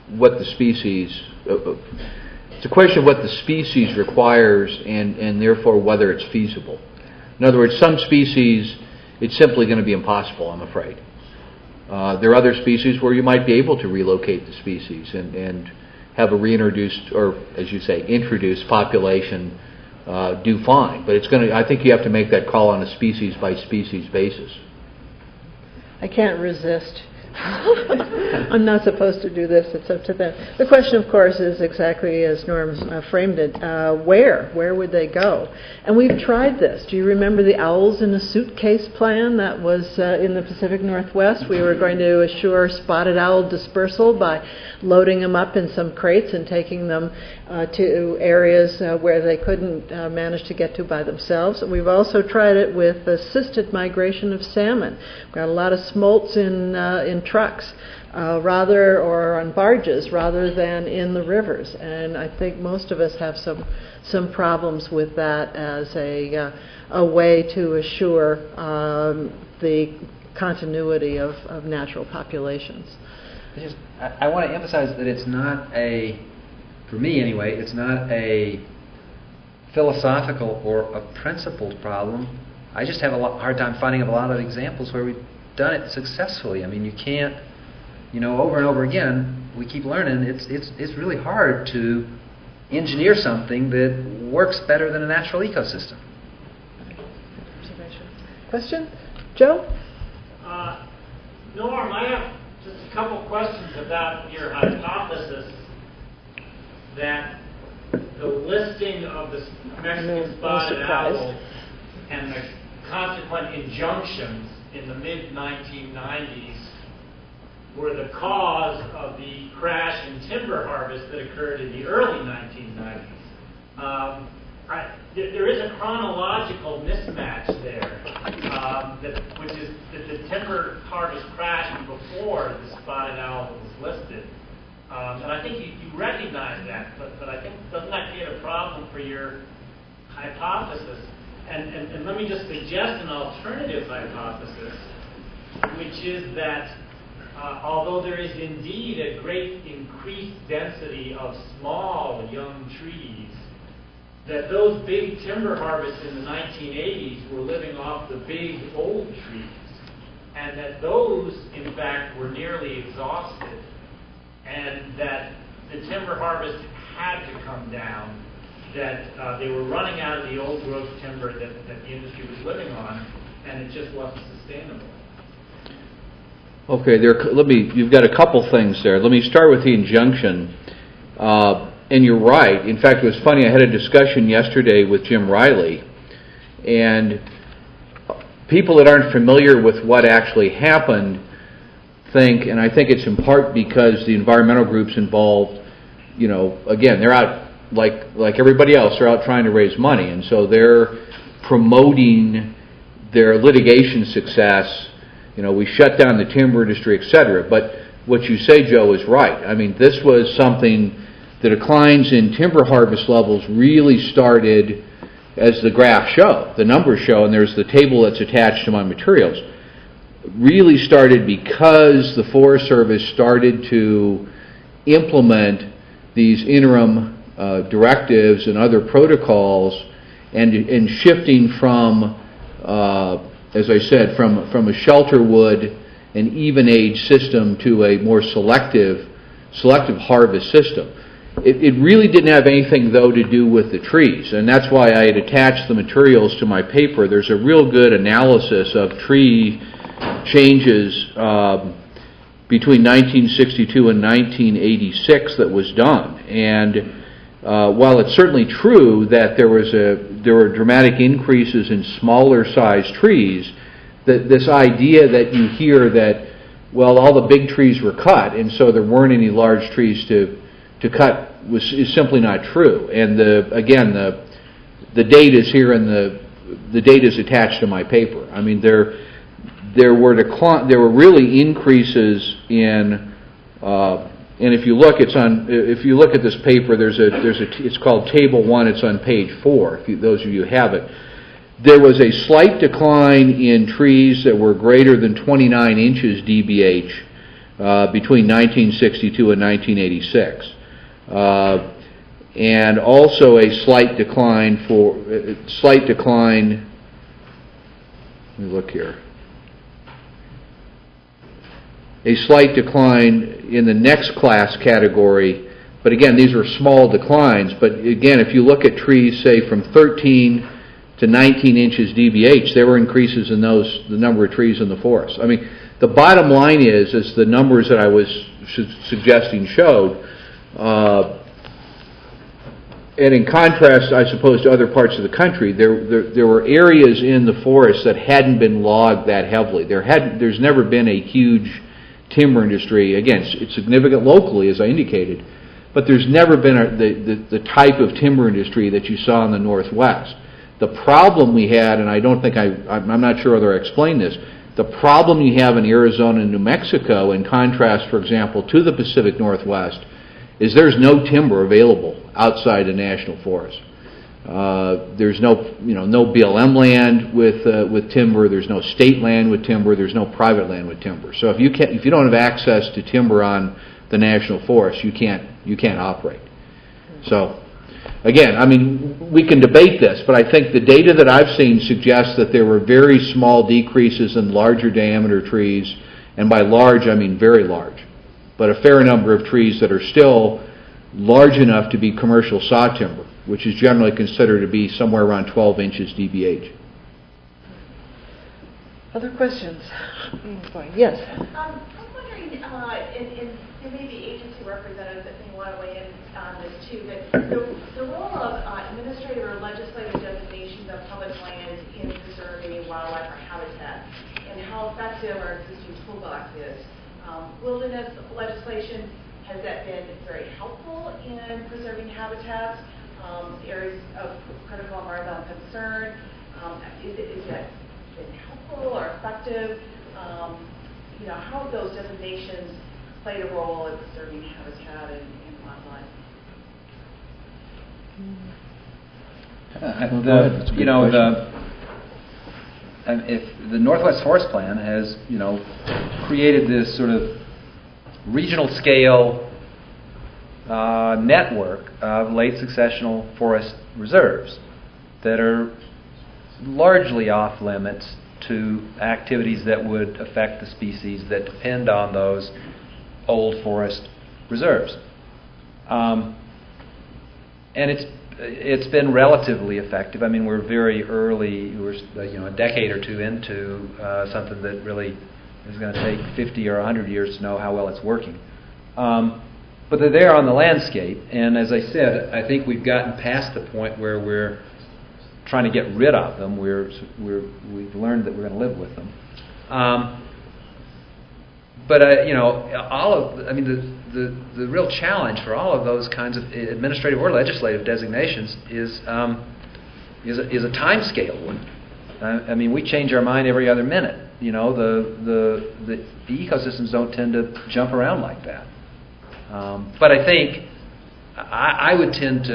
what the species. It's a question of what the species requires, and therefore whether it's feasible. In other words, some species it's simply going to be impossible, I'm afraid. There are other species where you might be able to relocate the species and have a reintroduced, or as you say, introduced population do fine. But I think you have to make that call on a species by species basis. I can't resist. I'm not supposed to do this. It's up to them. The question, of course, is exactly as Norm framed it. Where would they go? And we've tried this. Do you remember the owls in a suitcase plan that was in the Pacific Northwest? We were going to assure spotted owl dispersal by loading them up in some crates and taking them to areas where they couldn't manage to get to by themselves. We've also tried it with assisted migration of salmon. We've got a lot of smolts in trucks or on barges rather than in the rivers, and I think most of us have some problems with that as a way to assure the continuity of natural populations. I want to emphasize that it's not for me anyway, it's not a philosophical or a principled problem. I just have a hard time finding a lot of examples where we've done it successfully. I mean, you can't, over and over again, we keep learning, it's really hard to engineer something that works better than a natural ecosystem. Question? Joe? Norm, I have just a couple questions about your hypothesis that the listing of the Mexican spotted owl and the consequent injunctions in the mid-1990s were the cause of the crash in timber harvest that occurred in the early 1990s. There is a chronological mismatch there, which is that the timber harvest crashed before the spotted owl was listed. And I think you recognize that, but I think, doesn't that create a problem for your hypothesis? And let me just suggest an alternative hypothesis, which is that although there is indeed a great increased density of small young trees, that those big timber harvests in the 1980s were living off the big old trees, and that those, in fact, were nearly exhausted, and that the timber harvest had to come down, that they were running out of the old growth timber that the industry was living on, and it just wasn't sustainable. Okay, you've got a couple things there. Let me start with the injunction. And you're right. In fact, it was funny, I had a discussion yesterday with Jim Riley, and people that aren't familiar with what actually happened think, and I think it's in part because the environmental groups involved, again, they're out like everybody else, they're out trying to raise money, and so they're promoting their litigation success. We shut down the timber industry, etc. But what you say, Joe, is right. I mean, this was something. The declines in timber harvest levels really started, as the graphs show, the numbers show, and there's the table that's attached to my materials, really started because the Forest Service started to implement these interim directives and other protocols, and shifting from, as I said, from a shelter wood and even age system to a more selective harvest system. It really didn't have anything, though, to do with the trees, and that's why I had attached the materials to my paper. There's a real good analysis of tree changes between 1962 and 1986 that was done. And while it's certainly true that there were dramatic increases in smaller-sized trees, this idea that you hear that, well, all the big trees were cut, and so there weren't any large trees to cut is simply not true. And the date is here, and the date is attached to my paper. I mean, there were really increases in, and if you look at this paper, it's called Table 1. It's on page 4. Those of you who have it, there was a slight decline in trees that were greater than 29 inches dBH between 1962 and 1986. And also a slight decline. Let me look here. A slight decline in the next class category, but again, these are small declines. But again, if you look at trees, say from 13 to 19 inches dBH, there were increases in the number of trees in the forest. I mean, the bottom line is the numbers that I was suggesting showed. And in contrast, I suppose, to other parts of the country, there were areas in the forest that hadn't been logged that heavily. There's never been a huge timber industry. Again, it's significant locally, as I indicated, but there's never been the type of timber industry that you saw in the Northwest. The problem we had, and I'm not sure whether I explained this, the problem you have in Arizona and New Mexico, in contrast, for example, to the Pacific Northwest, is there's no timber available outside the national forest. There's no BLM land with timber. There's no state land with timber. There's no private land with timber. So if you don't have access to timber on the national forest, you can't operate. So again, I mean, we can debate this, but I think the data that I've seen suggests that there were very small decreases in larger diameter trees, and by large, I mean very large, but a fair number of trees that are still large enough to be commercial saw timber, which is generally considered to be somewhere around 12 inches DBH. Other questions? Yes. I'm wondering, and there may be agency representatives that may want to weigh in on this too, but the role of administrative or legislative designations of public land in preserving wildlife or habitat, and how effective our existing toolbox is. Wilderness legislation, has that been very helpful in preserving habitats, areas of critical environmental concern? Is that been helpful or effective? How have those designations played a role in preserving habitat and wildlife? If the Northwest Forest Plan has, created this sort of regional scale network of late successional forest reserves that are largely off limits to activities that would affect the species that depend on those old forest reserves. And it's been relatively effective. I mean, we're very early. We're a decade or two into something that really is going to take 50 or 100 years to know how well it's working. But they're there on the landscape, and as I said, I think we've gotten past the point where we're trying to get rid of them. We've learned that we're going to live with them. But the real challenge for all of those kinds of administrative or legislative designations is a time scale one. I mean, we change our mind every other minute. The ecosystems don't tend to jump around like that. But I think I would tend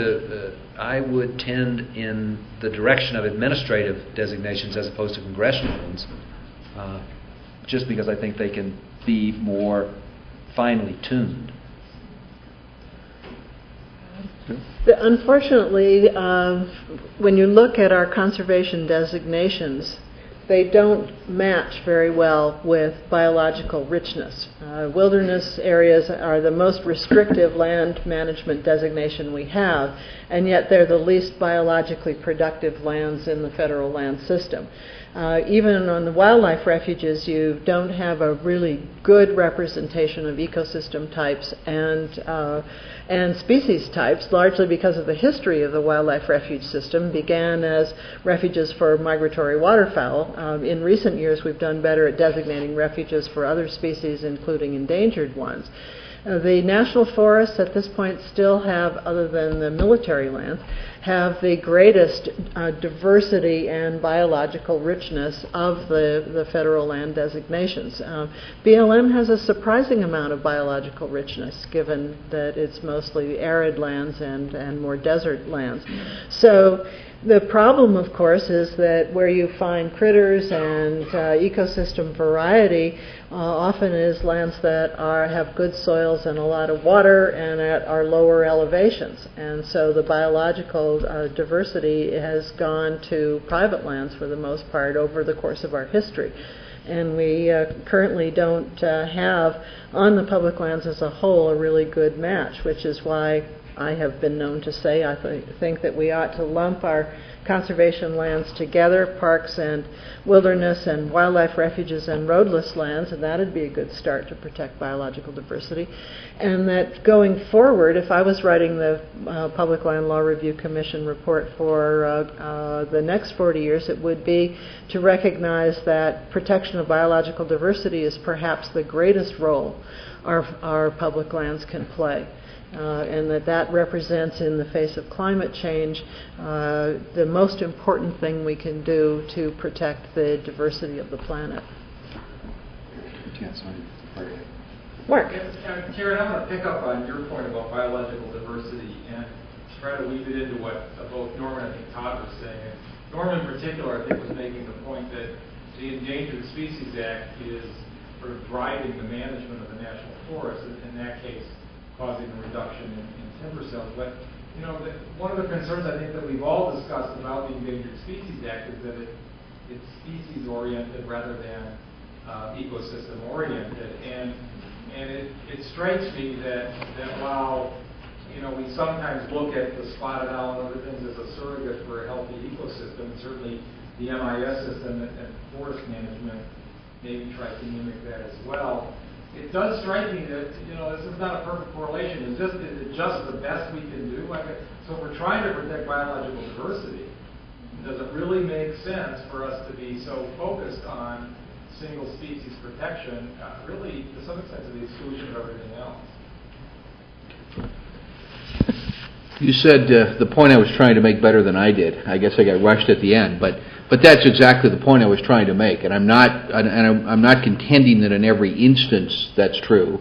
in the direction of administrative designations as opposed to congressional ones, just because I think they can be more finely tuned. Unfortunately, when you look at our conservation designations, they don't match very well with biological richness. Wilderness areas are the most restrictive land management designation we have, and yet they're the least biologically productive lands in the federal land system. Even on the wildlife refuges, you don't have a really good representation of ecosystem types and species types, largely because of the history of the wildlife refuge system. Began as refuges for migratory waterfowl. In recent years, we've done better at designating refuges for other species, including endangered ones. The national forests at this point still have, other than the military lands, have the greatest diversity and biological richness of the federal land designations. BLM has a surprising amount of biological richness, given that it's mostly arid lands and more desert lands. So the problem, of course, is that where you find critters and ecosystem variety often is lands that have good soils and a lot of water and are lower elevations. And so the biological diversity has gone to private lands for the most part over the course of our history. And we currently don't have, on the public lands as a whole, a really good match, which is why I have been known to say I think that we ought to lump our conservation lands together, parks and wilderness and wildlife refuges and roadless lands, and that would be a good start to protect biological diversity. And that going forward, if I was writing the Public Land Law Review Commission report for the next 40 years, it would be to recognize that protection of biological diversity is perhaps the greatest role our public lands can play. And that represents, in the face of climate change, the most important thing we can do to protect the diversity of the planet. Mark. Karen, I want to pick up on your point about biological diversity and try to weave it into what both Norman and I think Todd was saying. Norman in particular, I think, was making the point that the Endangered Species Act is sort of driving the management of the national forest, in that case causing a reduction in timber sales. But one of the concerns I think that we've all discussed about the Endangered Species Act is that it's species-oriented rather than ecosystem-oriented. And it strikes me that while we sometimes look at the spotted owl and other things as a surrogate for a healthy ecosystem, and certainly the MIS system and forest management maybe tries to mimic that as well. It does strike me that this is not a perfect correlation. Is it just the best we can do? So if we're trying to protect biological diversity, does it really make sense for us to be so focused on single species protection, really to some extent to the exclusion of everything else? You said the point I was trying to make better than I did. I guess I got rushed at the end, but that's exactly the point I was trying to make. And I'm not contending that in every instance that's true.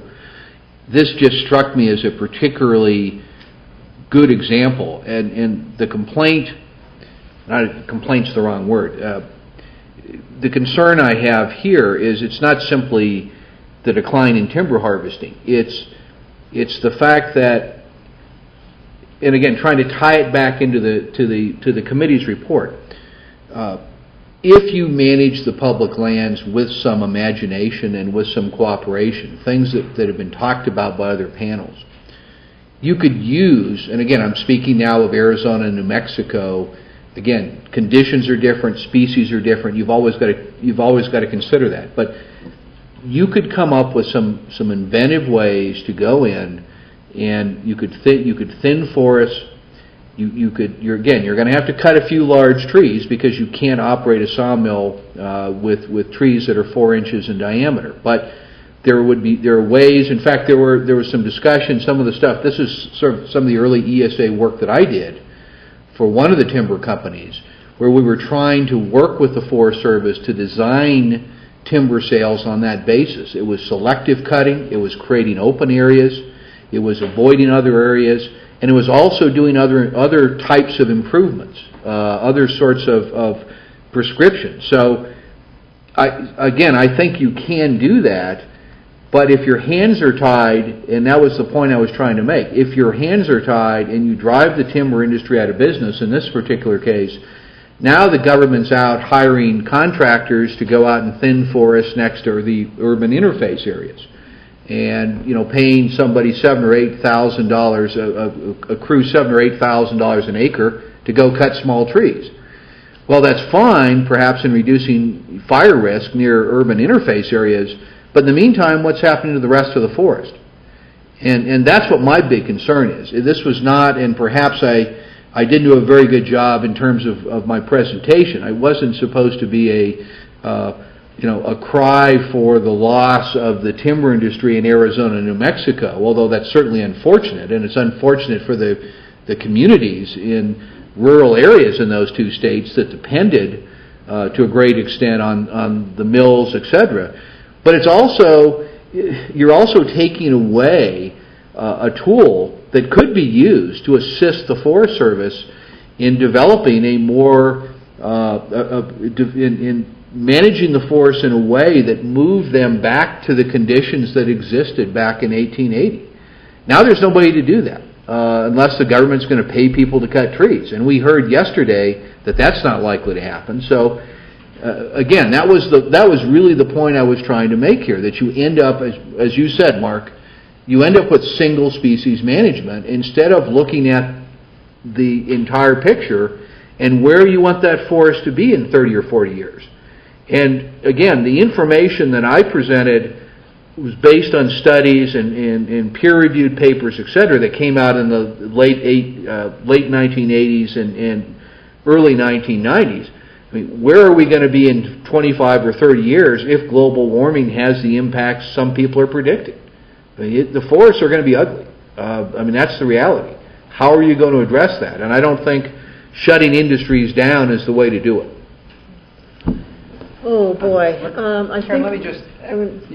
This just struck me as a particularly good example. And the complaint, not complaint's the wrong word. The concern I have here is it's not simply the decline in timber harvesting. It's the fact that, and again, trying to tie it back into the committee's report. If you manage the public lands with some imagination and with some cooperation, things that have been talked about by other panels, you could use, and again, I'm speaking now of Arizona and New Mexico. Again, conditions are different, species are different. You've always got to consider that. But you could come up with some inventive ways to go in, and you could thin forests. You're going to have to cut a few large trees because you can't operate a sawmill with trees that are 4 inches in diameter. But there are ways. In fact, there was some discussion. Some of the stuff. This is sort of some of the early ESA work that I did for one of the timber companies, where we were trying to work with the Forest Service to design timber sales on that basis. It was selective cutting. It was creating open areas. It was avoiding other areas. And it was also doing other types of improvements, other sorts of prescriptions. So, I think you can do that, but if your hands are tied, and that was the point I was trying to make, if your hands are tied and you drive the timber industry out of business, in this particular case, now the government's out hiring contractors to go out and thin forests next to the urban interface areas. And paying somebody $7,000 or $8,000, a crew $7,000 or $8,000 an acre to go cut small trees. Well, that's fine, perhaps in reducing fire risk near urban interface areas. But in the meantime, what's happening to the rest of the forest? And that's what my big concern is. This was not, and perhaps I didn't do a very good job in terms of my presentation. I wasn't supposed to be a cry for the loss of the timber industry in Arizona and New Mexico, although that's certainly unfortunate, and it's unfortunate for the communities in rural areas in those two states that depended to a great extent on the mills, etc. But it's also, you're also taking away a tool that could be used to assist the Forest Service in developing a more in managing the forests in a way that moved them back to the conditions that existed back in 1880. Now there's nobody to do that unless the government's going to pay people to cut trees. And we heard yesterday that that's not likely to happen. So again, that was really the point I was trying to make here, that you end up, as you said, Mark, you end up with single species management instead of looking at the entire picture and where you want that forest to be in 30 or 40 years. And again, the information that I presented was based on studies and peer-reviewed papers, etc., that came out in the late 1980s and early 1990s. I mean, where are we going to be in 25 or 30 years if global warming has the impacts some people are predicting? I mean, the forests are going to be ugly. I mean, that's the reality. How are you going to address that? And I don't think shutting industries down is the way to do it. Oh boy, I Karen, think. let me just.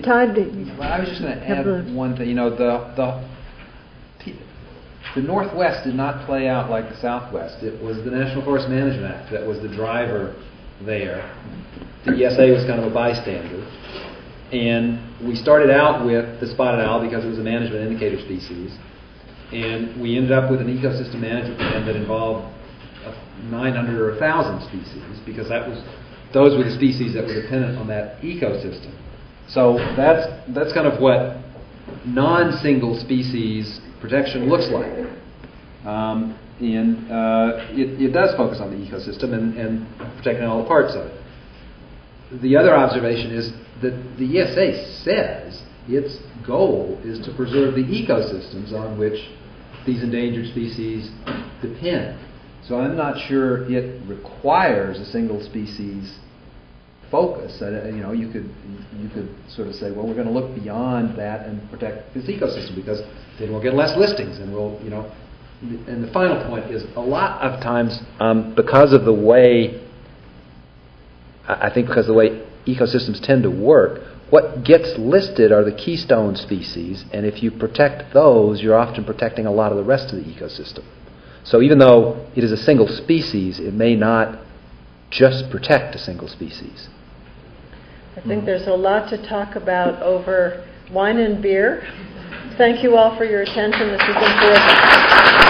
Todd, I was just going to add one thing. The Northwest did not play out like the Southwest. It was the National Forest Management Act that was the driver there. The ESA was kind of a bystander. And we started out with the spotted owl because it was a management indicator species. and we ended up with an ecosystem management plan that involved 900 or 1,000 species, because those were the species that were dependent on that ecosystem. So that's kind of what non-single species protection looks like. It does focus on the ecosystem and protecting all the parts of it. The other observation is that the ESA says its goal is to preserve the ecosystems on which these endangered species depend. So I'm not sure it requires a single species focus. You could sort of say, well, we're going to look beyond that and protect this ecosystem, because then we'll get less listings, and And the final point is, a lot of times, because of the way ecosystems tend to work, what gets listed are the keystone species, and if you protect those, you're often protecting a lot of the rest of the ecosystem. So even though it is a single species, it may not just protect a single species. I think there's a lot to talk about over wine and beer. Thank you all for your attention. This has been terrific.